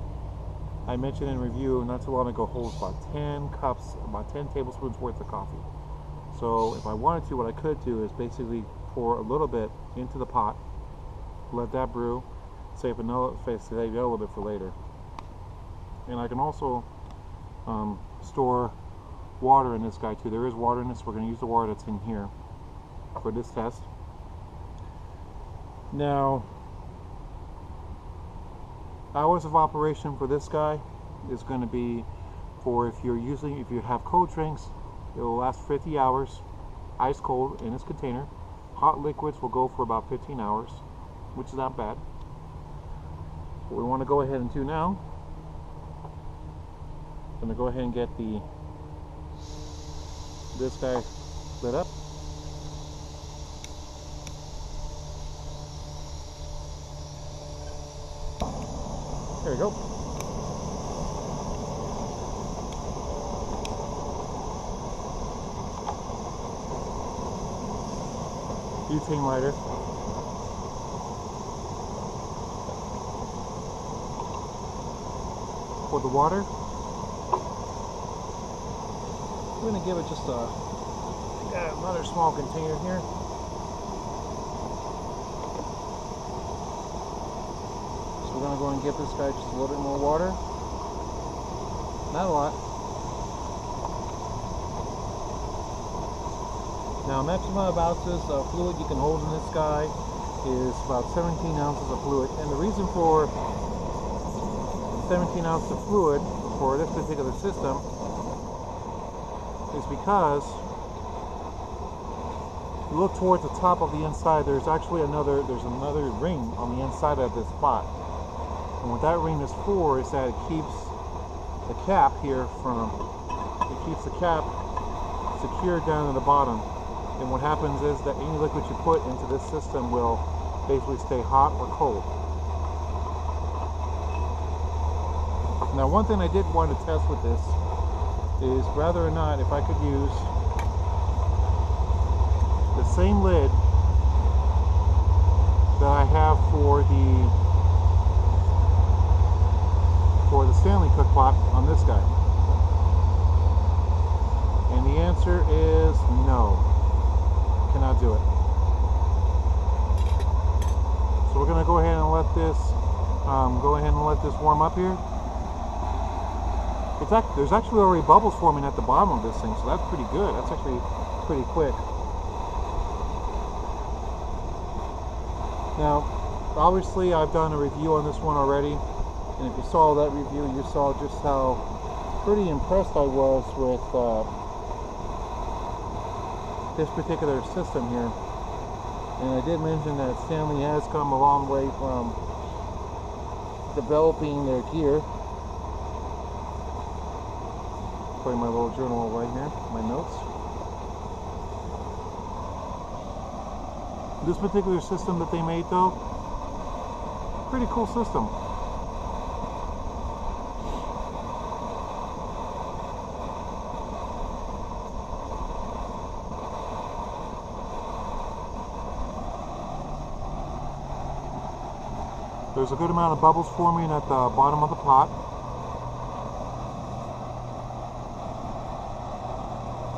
I mentioned in review not too long ago, holds about 10 cups, about 10 tablespoons worth of coffee. So if I wanted to, what I could do is basically pour a little bit into the pot, let that brew, save a little bit for later. And I can also store water in this guy too. There is water in this. We're going to use the water that's in here for this test. Now, hours of operation for this guy is going to be for if you have cold drinks, it will last 50 hours, ice cold in this container. Hot liquids will go for about 15 hours, which is not bad. What we want to go ahead and do now, I'm going to go ahead and get this guy lit up. There we go. Butane lighter. For the water, we're going to give it just another small container here. So we're going to go and give this guy just a little bit more water. Not a lot. Now, maximum ounces of fluid you can hold in this guy is about 17 ounces of fluid. And the reason for 17 ounces of fluid for this particular system is because if you look towards the top of the inside, there's actually another ring on the inside of this pot. And what that ring is for is that it keeps the cap here secured down at the bottom. And what happens is that any liquid you put into this system will basically stay hot or cold. Now, one thing I did want to test with this is whether or not if I could use the same lid that I have for the Stanley cook pot on this guy. And the answer is no. Cannot do it. So we're going to go ahead and let this warm up here. There's actually already bubbles forming at the bottom of this thing, so that's pretty good. That's actually pretty quick. Now, obviously I've done a review on this one already, and if you saw that review, you saw just how pretty impressed I was with this particular system here. And I did mention that Stanley has come a long way from developing their gear. Putting my little journal right here, my notes. This particular system that they made, though, pretty cool system. There's a good amount of bubbles forming at the bottom of the pot.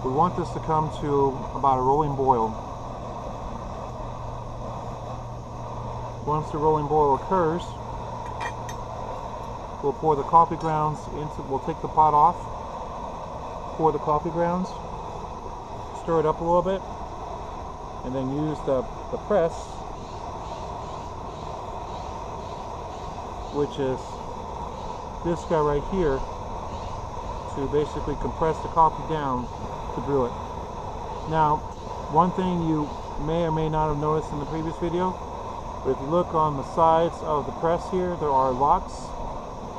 We want this to come to about a rolling boil. Once the rolling boil occurs, we'll pour the coffee grounds into, we'll take the pot off, pour the coffee grounds, stir it up a little bit, and then use the press, which is this guy right here, to basically compress the coffee down to brew it. Now, one thing you may or may not have noticed in the previous video, but if you look on the sides of the press here, there are locks.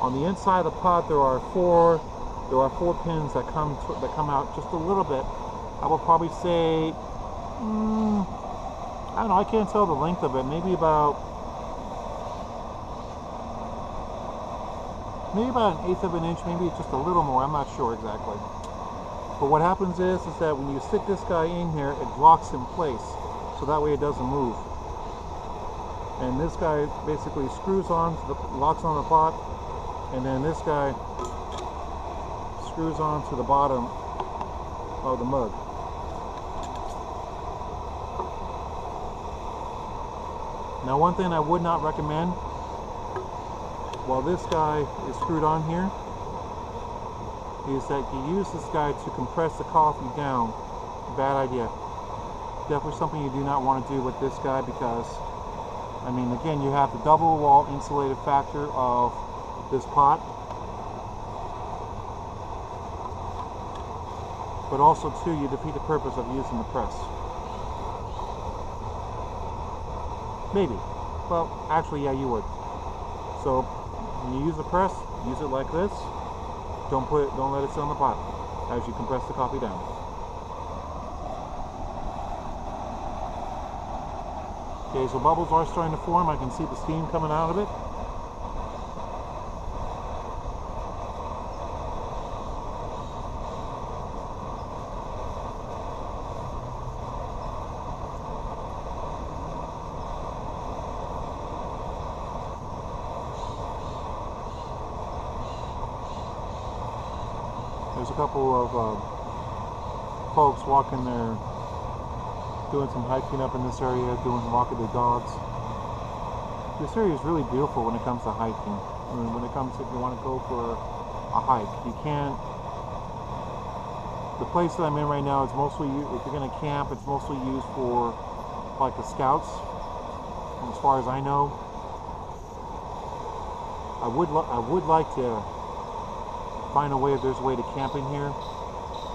On the inside of the pot, there are four pins that come out just a little bit. I will probably say, I don't know, I can't tell the length of it. Maybe about an eighth of an inch, maybe just a little more. I'm not sure exactly. But what happens is that when you stick this guy in here, it locks in place, so that way it doesn't move. And this guy basically screws on, locks on the pot, and then this guy screws on to the bottom of the mug. Now, one thing I would not recommend, while this guy is screwed on here, is that you use this guy to compress the coffee down. Bad idea. Definitely something you do not want to do with this guy, because I mean, again, you have the double wall insulated factor of this pot, but also too, you defeat the purpose of using the press. Maybe. Well, actually, yeah, you would. So when you use the press, use it like this. Don't let it sit on the pot as you compress the coffee down. Okay, so bubbles are starting to form. I can see the steam coming out of it. There's a couple of folks walking there, doing some hiking up in this area, walking their dogs. This area is really beautiful when it comes to hiking. I mean, when it comes to, if you want to go for a hike, you can't. The place that I'm in right now is mostly, if you're going to camp, it's mostly used for like the scouts. And as far as I know, I would like to find a way, if there's a way to camp in here.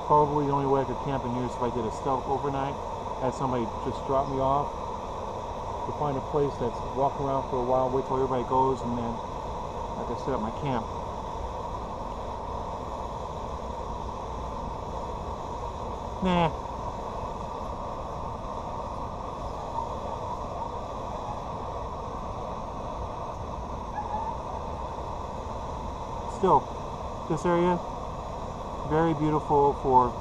Probably the only way I could camp in here is if I did a stealth overnight, had somebody just drop me off, to find a place that's walk around for a while, wait till everybody goes, and then I can set up my camp. Nah. Still, This area, very beautiful for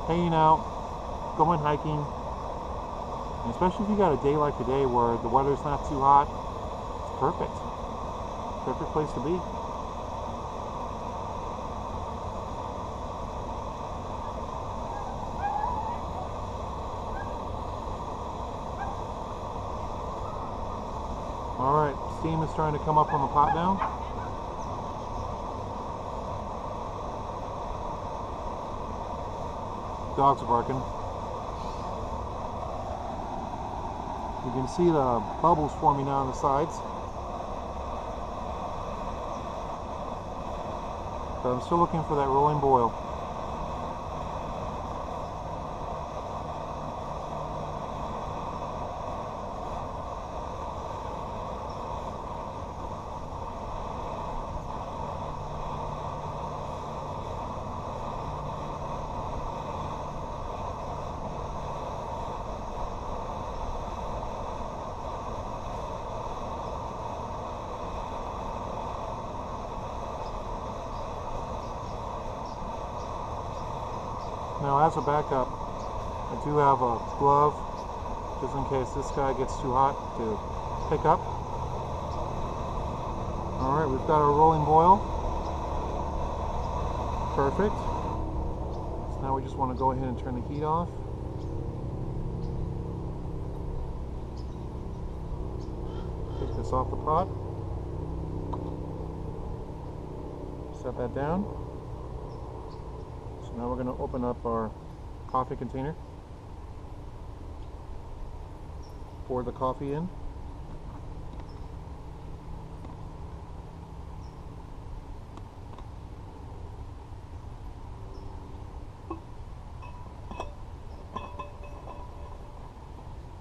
hanging out, going hiking, and especially if you got a day like today where the weather's not too hot. It's perfect. Perfect place to be. Alright, steam is starting to come up on the pot now. Dogs are barking. You can see the bubbles forming now on the sides. But I'm still looking for that rolling boil. Now, as a backup, I do have a glove just in case this guy gets too hot to pick up. Alright, we've got our rolling boil. Perfect. So now we just want to go ahead and turn the heat off. Take this off the pot. Set that down. Now we're going to open up our coffee container, pour the coffee in.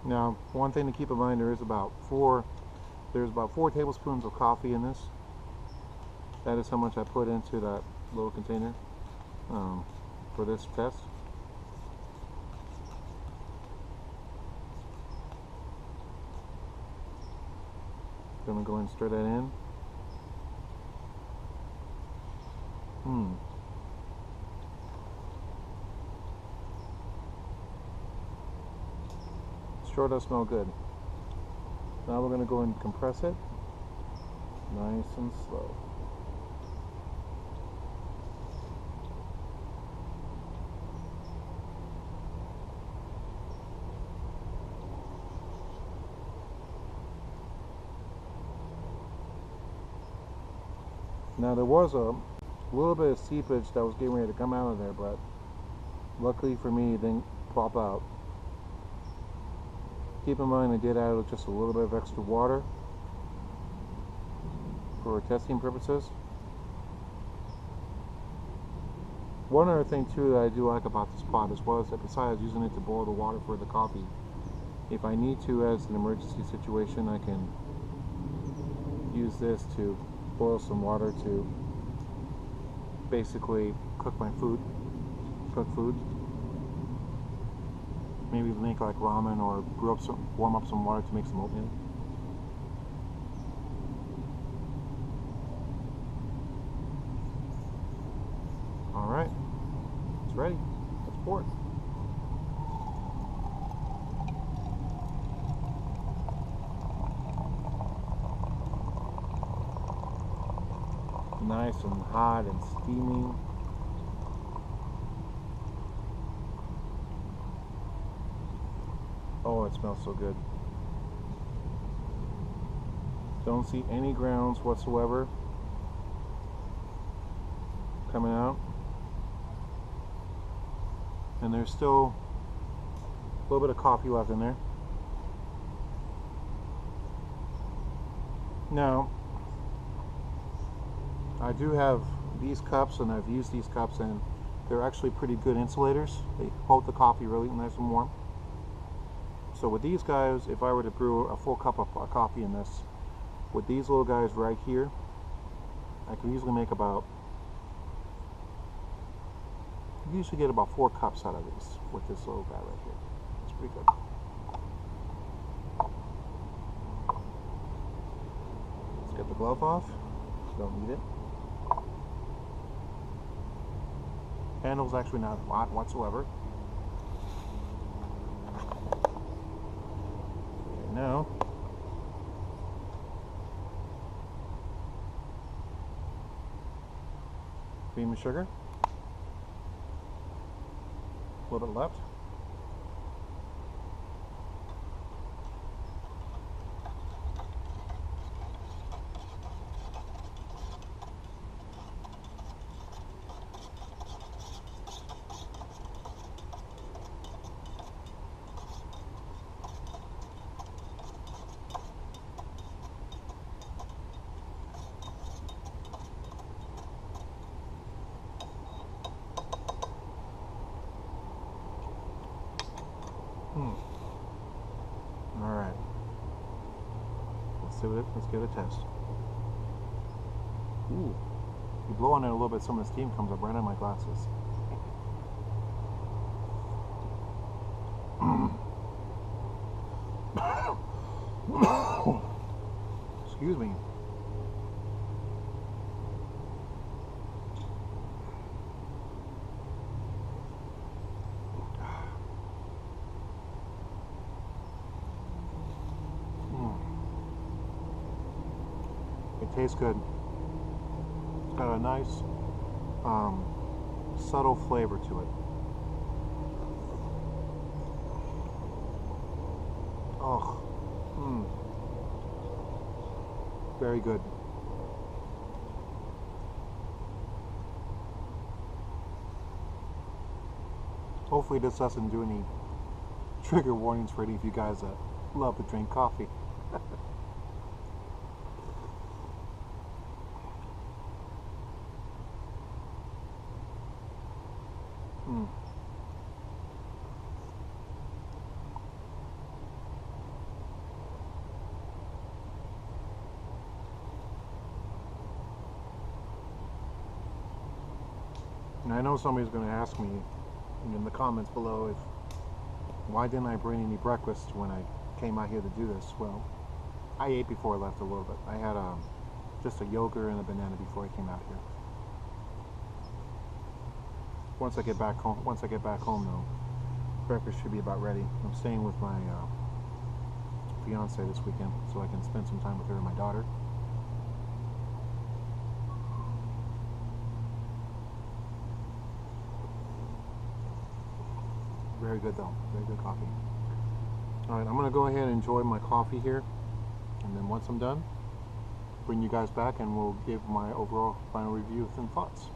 Now, one thing to keep in mind, there's about 4 tablespoons of coffee in this. That is how much I put into that little container. For this test. Gonna go and stir that in. Sure does smell good. Now we're gonna go and compress it nice and slow. Now there was a little bit of seepage that was getting ready to come out of there, but luckily for me it didn't pop out. Keep in mind I did add just a little bit of extra water for testing purposes. One other thing too that I do like about this pot as well is that besides using it to boil the water for the coffee, if I need to as an emergency situation, I can use this to boil some water to basically cook food. Maybe make like ramen or warm up some water to make some oatmeal. Alright, it's ready. Let's pour it. Nice and hot and steaming. Oh, it smells so good. Don't see any grounds whatsoever coming out. And there's still a little bit of coffee left in there. Now, I do have these cups, and I've used these cups, and they're actually pretty good insulators. They hold the coffee really nice and warm. So with these guys, if I were to brew a full cup of coffee in this, with these little guys right here, I could easily make about, you usually get about 4 cups out of these with this little guy right here. It's pretty good. Let's get the glove off. Don't need it. Handle's actually not hot whatsoever. Okay, now cream and sugar. A little bit left. All right. Let's give it a test. Ooh. You blow on it a little bit, some of the steam comes up right on my glasses. Excuse me. It tastes good. It's got a nice subtle flavor to it. Oh, very good. Hopefully this doesn't do any trigger warnings for any of you guys that love to drink coffee. And I know somebody's going to ask me in the comments below why didn't I bring any breakfast when I came out here to do this. Well, I ate before I left a little bit. I had just a yogurt and a banana before I came out here. Once I get back home though, breakfast should be about ready. I'm staying with my fiance this weekend so I can spend some time with her and my daughter. Very good though, very good coffee. Alright, I'm gonna go ahead and enjoy my coffee here, and then once I'm done, bring you guys back and we'll give my overall final review and thoughts.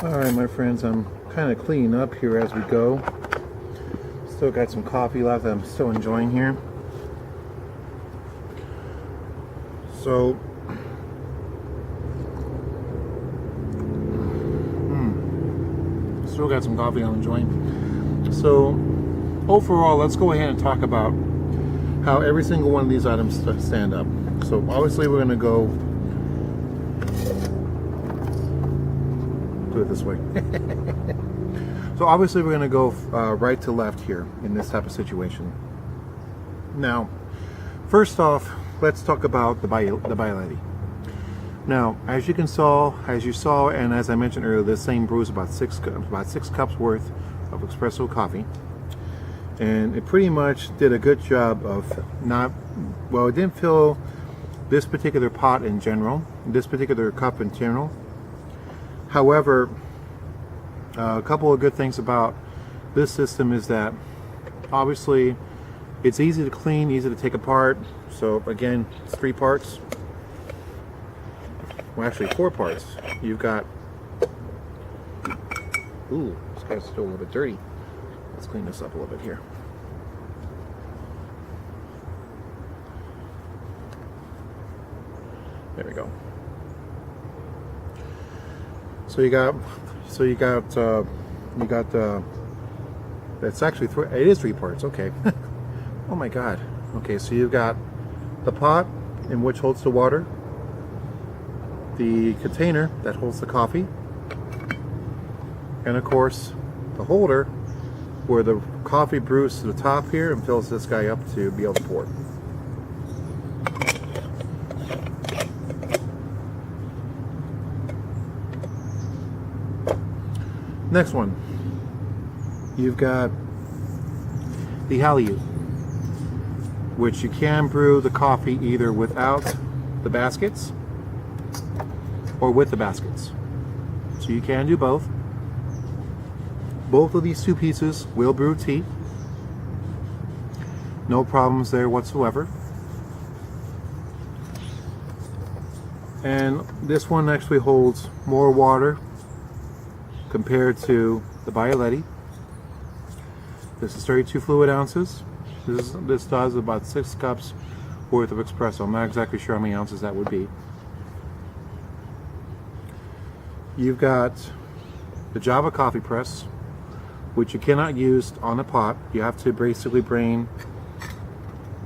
Alright my friends, I'm kind of cleaning up here as we go. Still got some coffee left that I'm still enjoying here. So, still got some coffee I'm enjoying. So, overall, let's go ahead and talk about how every single one of these items stand up. So, obviously we're going to go it this way. So obviously we're going to go right to left here in this type of situation. Now, first off, let's talk about the Bialetti. Now, as you saw, and as I mentioned earlier, this thing brews about six cups worth of espresso coffee, and it pretty much did a good job of it didn't fill this particular pot in general, this particular cup in general. However, a couple of good things about this system is that obviously it's easy to clean, easy to take apart. So again, it's 3 parts. Well, actually 4 parts. You've got, ooh, this guy's still a little bit dirty. Let's clean this up a little bit here. There we go. So you got it's actually it is 3 parts. Okay. Oh my God. Okay, so you've got the pot in which holds the water, the container that holds the coffee, and of course the holder where the coffee brews to the top here and fills this guy up to be able to pour. Next one, you've got the halyut, which you can brew the coffee either without the baskets or with the baskets. So you can do both. Both of these 2 pieces will brew tea. No problems there whatsoever. And this one actually holds more water compared to the Bialetti. This is 32 fluid ounces. This does about 6 cups worth of espresso. I'm not exactly sure how many ounces that would be. You've got the Java Coffee Press, which you cannot use on a pot. You have to basically bring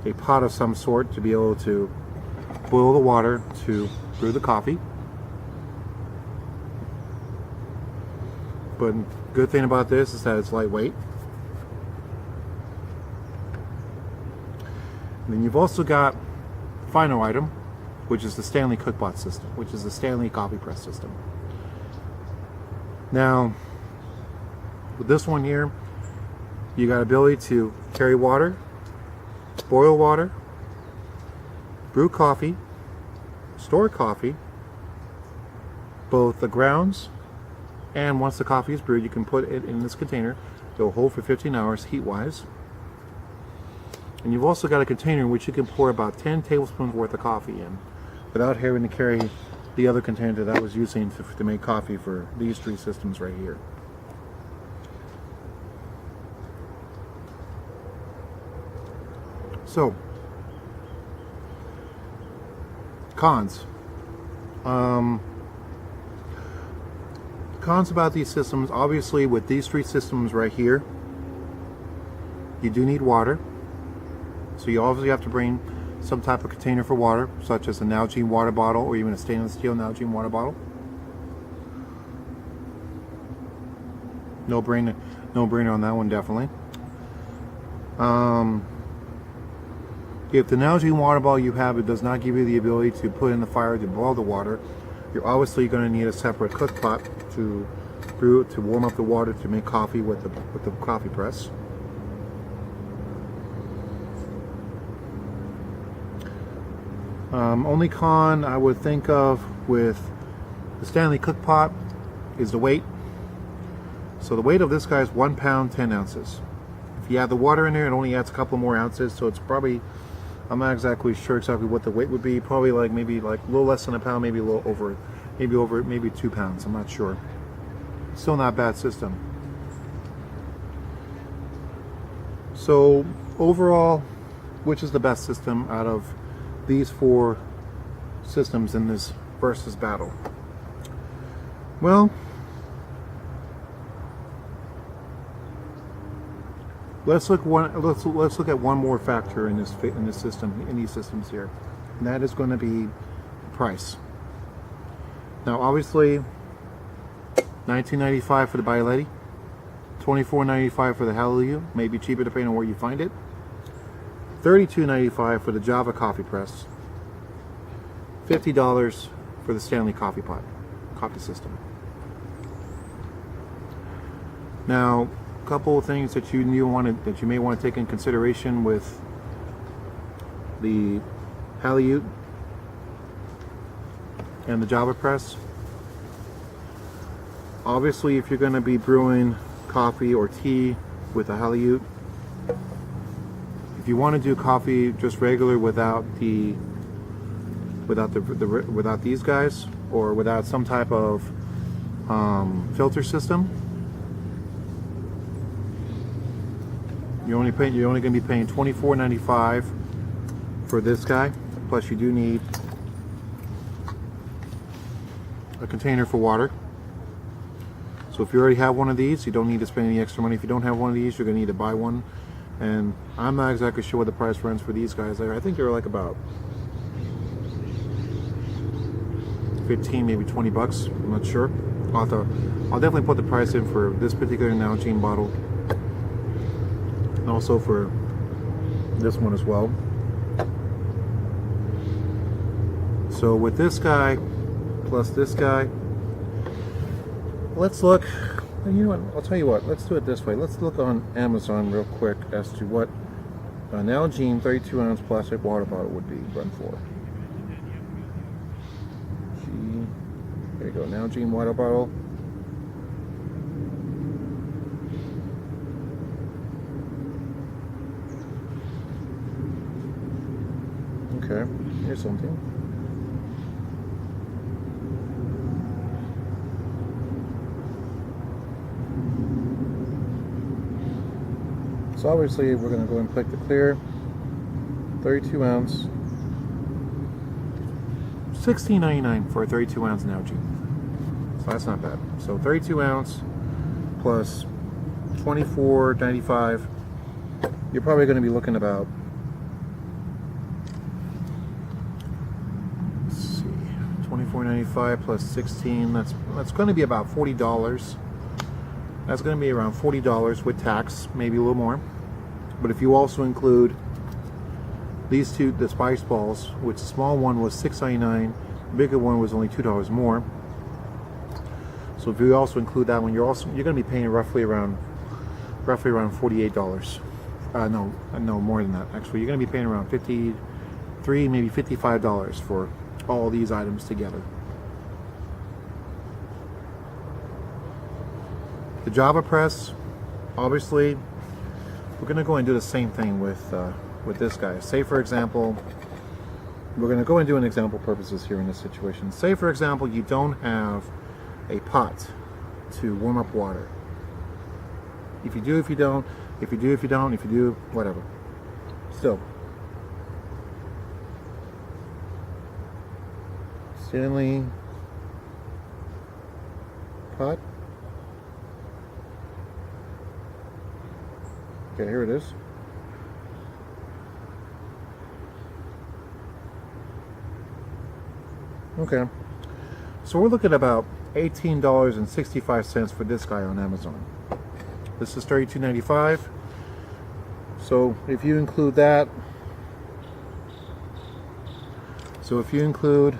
a pot of some sort to be able to boil the water to brew the coffee. But good thing about this is that it's lightweight. And then you've also got the final item, which is the Stanley cookpot system, which is the Stanley coffee press system. Now, with this one here, you got ability to carry water, boil water, brew coffee, store coffee, both the grounds, and once the coffee is brewed, you can put it in this container. It'll hold for 15 hours heat-wise. And you've also got a container in which you can pour about 10 tablespoons worth of coffee in without having to carry the other container that I was using to make coffee for these 3 systems right here. So, cons. Cons about these systems, obviously with these 3 systems right here, you do need water. So you obviously have to bring some type of container for water, such as a Nalgene water bottle or even a stainless steel Nalgene water bottle. No brainer on that one, definitely. If the Nalgene water bottle you have, it does not give you the ability to put in the fire to boil the water, you're obviously going to need a separate cook pot to brew, to warm up the water to make coffee with the coffee press. Only con I would think of with the Stanley cook pot is the weight. So the weight of this guy is 1 pound 10 ounces. If you add the water in there, it only adds a couple more ounces, so it's probably, I'm not exactly sure exactly what the weight would be. Probably maybe a little less than a pound, maybe a little over, maybe 2 pounds. I'm not sure. Still not a bad system. So overall, which is the best system out of these 4 systems in this versus battle? Well, let's look at one more factor in this system, in these systems here, and that is going to be price. Now, obviously, $19.95 for the Bialetti, $24.95 for the halyut, maybe cheaper depending on where you find it. $32.95 for the Java coffee press, $50 for the Stanley coffee system. Now, a couple of things that you may want to take in consideration with the halyut and the Java press. Obviously, if you're going to be brewing coffee or tea with a halyut, if you want to do coffee just regular without these guys, or without some type of filter system, you're only going to be paying $24.95 for this guy. Plus, you do need a container for water. So if you already have one of these, you don't need to spend any extra money. If you don't have one of these, you're going to need to buy one. And I'm not exactly sure what the price runs for these guys. I think they're like about 15, maybe 20 bucks. I'm not sure. I'll definitely put the price in for this particular Nalgene bottle, and also for this one as well. So with this guy plus this guy, let's look. You know what? I'll tell you what. Let's do it this way. Let's look on Amazon real quick as to what a Nalgene 32-ounce plastic water bottle would be run for. There you go, Nalgene water bottle. Okay, here's something. So obviously we're going to go and click the clear. 32 ounce. $16.99 for a 32 ounce Nalgene. So that's not bad. So 32 ounce plus $24.95. You're probably going to be looking about, let's see, $24.95 plus 16. That's going to be about $40. That's going to be around $40 with tax, maybe a little more. But if you also include these two, the spice balls, which the small one was $6.99, the bigger one was only $2 more. So if you also include that one, you're going to be paying roughly around $48. No, more than that. Actually, you're going to be paying around $53, maybe $55 for all these items together. The Java press, obviously, we're going to go and do the same thing with this guy. Say for example, we're going to go and do an example purposes here in this situation. Say for example, you don't have a pot to warm up water. If you do, if you don't, if you do, if you don't, if you do, whatever. Still, Stanley pot. Okay, here it is. Okay, so we're looking at about $18.65 for this guy on Amazon. This is $32.95. So if you include that, so if you include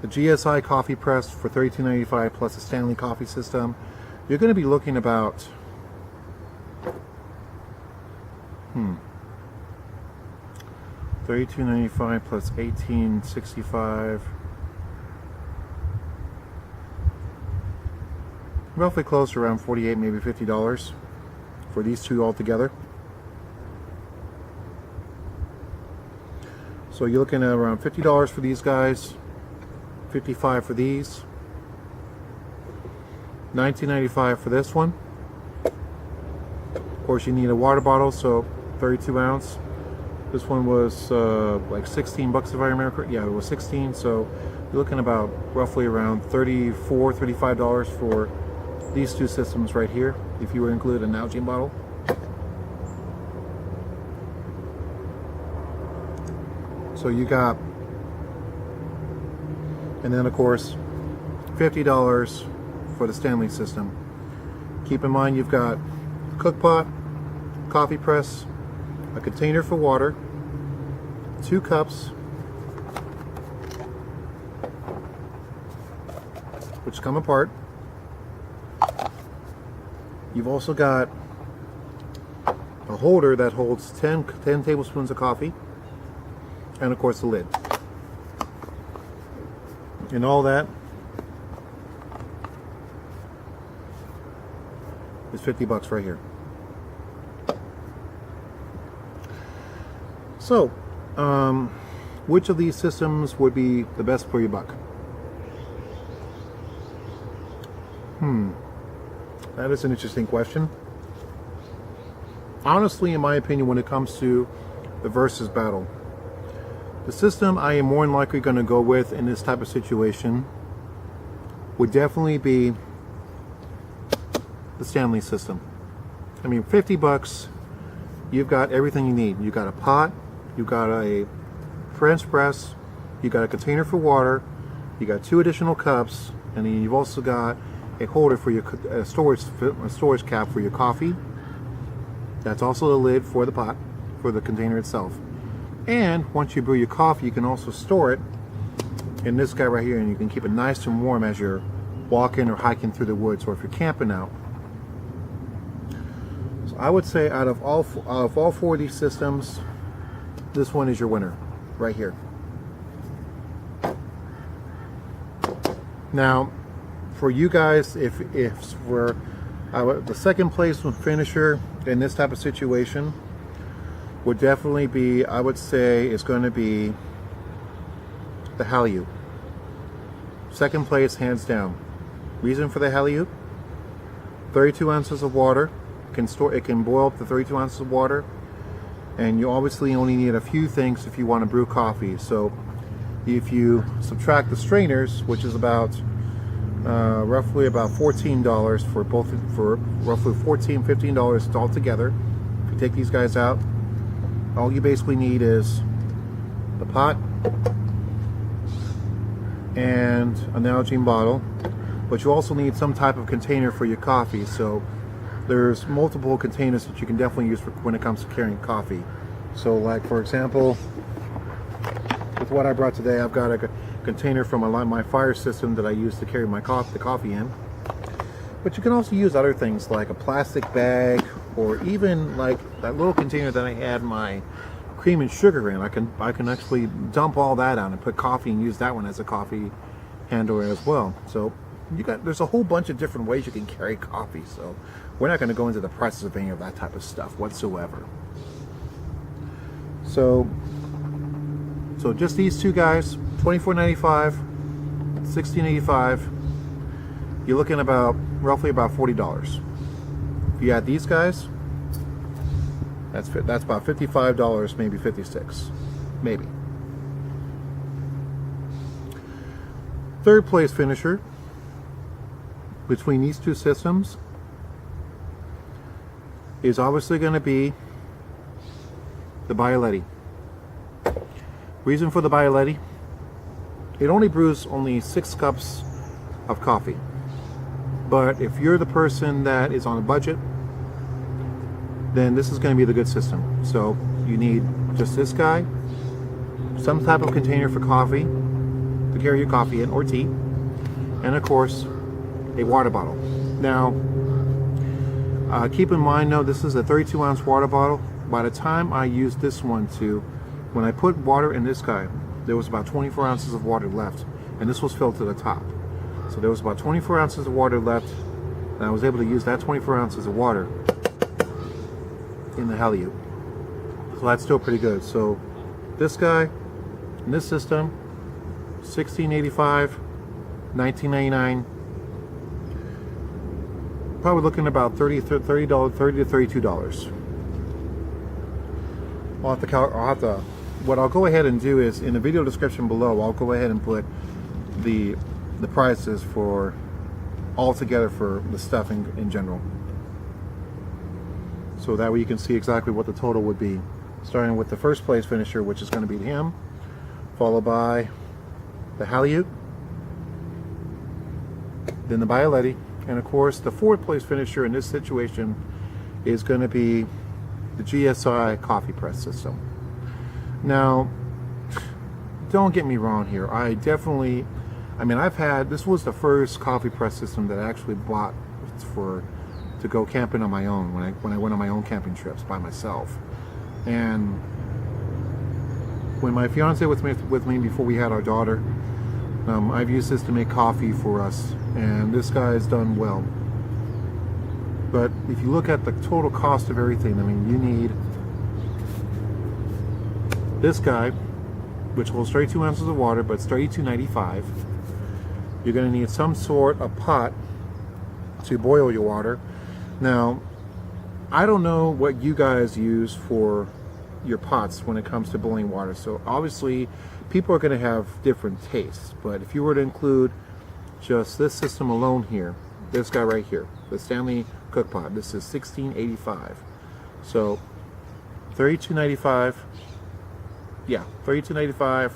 the GSI Coffee Press for $32.95 plus the Stanley coffee system, you're going to be looking about $32.95 plus $18.65, roughly close to around $48, maybe $50 for these two all together. So you're looking at around $50 for these guys, $55 for these, $19.95 for this one. Of course, you need a water bottle, so 32 ounce. This one was like 16 bucks if I remember correctly. Yeah, it was 16. So you're looking about roughly around $34, $35 for these two systems right here, if you were to include a Nalgene bottle. So you got, and then of course, $50 for the Stanley system. Keep in mind you've got cook pot, coffee press, a container for water, 2 cups, which come apart. You've also got a holder that holds 10 tablespoons of coffee, and of course the lid. And all that is 50 bucks right here. So, which of these systems would be the best for your buck? That is an interesting question. Honestly, in my opinion, when it comes to the versus battle, The system I am more than likely going to go with in this type of situation would definitely be the Stanley system. I mean, 50 bucks, you've got everything you need. You've got a pot, you've got a French press, you've got a container for water, you got 2 additional cups, and then you've also got a holder for your storage cap for your coffee. That's also the lid for the pot, for the container itself. And once you brew your coffee, you can also store it in this guy right here, and you can keep it nice and warm as you're walking or hiking through the woods, or if you're camping out. So I would say out of all 4 of these systems, this one is your winner right here. Now, for you guys, if we're the second place finisher in this type of situation would definitely be, I would say, is going to be the Halyut. Second place, hands down. Reason for the Halyut: 32 ounces of water. It can boil up to 32 ounces of water, and you obviously only need a few things if you want to brew coffee. So if you subtract the strainers, which is about roughly about $14 for both, for roughly $15 altogether. If you take these guys out, all you basically need is the pot and a Nalgene bottle, but you also need some type of container for your coffee. So there's multiple containers that you can definitely use for when it comes to carrying coffee. So like, for example, with what I brought today, I've got a container from my fire system that I use to carry the coffee in. But you can also use other things like a plastic bag, or even like that little container that I had my cream and sugar in. I can actually dump all that out and put coffee and use that one as a coffee handler as well. So there's a whole bunch of different ways you can carry coffee. So we're not going to go into the process of any of that type of stuff whatsoever. So just these two guys, $24.95, $16.85. You're looking about roughly about $40. If you add these guys, that's about $55, maybe $56, maybe. Third place finisher between these two systems is obviously going to be the Bialetti. Reason for the Bialetti: it only brews only 6 cups of coffee. But if you're the person that is on a budget, then this is going to be the good system. So you need just this guy, some type of container for coffee to carry your coffee in, or tea, and of course a water bottle. Now keep in mind, though, this is a 32 ounce water bottle. By the time I used this one when I put water in this guy, there was about 24 ounces of water left, and this was filled to the top. So there was about 24 ounces of water left, and I was able to use that 24 ounces of water in the Halyut. So that's still pretty good. So this guy in this system, $16.85, $19.99. Probably looking about $30 to $32. What I'll go ahead and do is, in the video description below, I'll go ahead and put the prices for all together for the stuff in general, so that way you can see exactly what the total would be, starting with the first place finisher, which is going to be him, followed by the Halyut, then the Bialetti, and of course the fourth place finisher in this situation is going to be the GSI Coffee Press system. Now, don't get me wrong here. This was the first coffee press system that I actually bought to go camping on my own when I went on my own camping trips by myself. And when my fiance was with me before we had our daughter, I've used this to make coffee for us, and this guy has done well. But if you look at the total cost of everything, I mean, you need this guy, which holds 32 ounces of water, but it's $32.95. You're going to need some sort of pot to boil your water. Now, I don't know what you guys use for your pots when it comes to boiling water. So obviously people are going to have different tastes, but if you were to include just this system alone here, this guy right here, the Stanley cook pot, this is $16.85. So $32.95, yeah, $32.95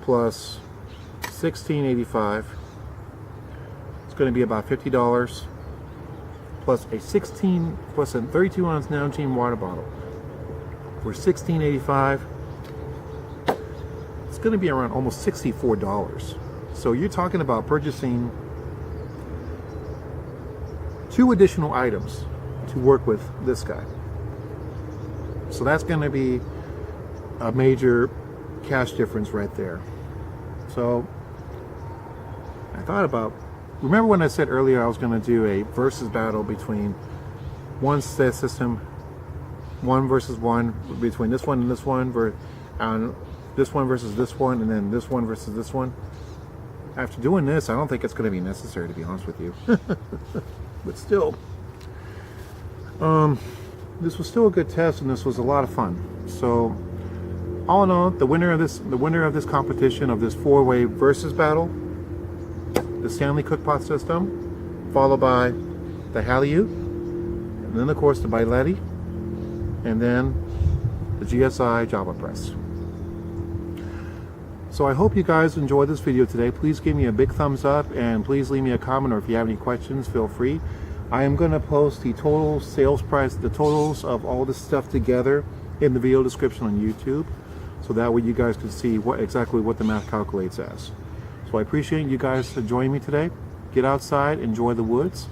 plus $16.85, it's going to be about $50, plus a 32-ounce Nalgene water bottle for $16.85. It's going to be around almost $64. So you're talking about purchasing 2 additional items to work with this guy. So that's going to be a major cash difference right there. So I thought about, remember when I said earlier I was going to do a versus battle between one system, one versus one, between this one and this one, this one versus this one, and then this one versus this one. After doing this, I don't think it's going to be necessary, to be honest with you. But still, this was still a good test, and this was a lot of fun. So all in all, the winner of this competition, of this 4-way versus battle, the Stanley Cookpot system, followed by the Halyut, and then of course the Bialetti, and then the GSI Java Press. So I hope you guys enjoyed this video today. Please give me a big thumbs up, and please leave me a comment, or if you have any questions, feel free. I am going to post the total sales price, the totals of all this stuff together in the video description on YouTube, so that way you guys can see exactly what the math calculates as. So I appreciate you guys joining me today. Get outside, enjoy the woods,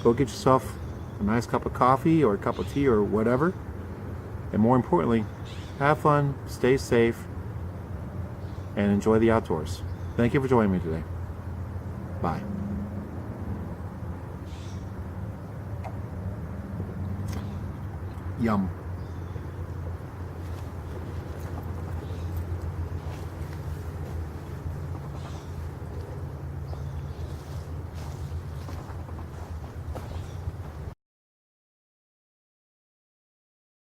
go get yourself a nice cup of coffee or a cup of tea or whatever, and more importantly, have fun, stay safe, and enjoy the outdoors. Thank you for joining me today. Bye. Yum.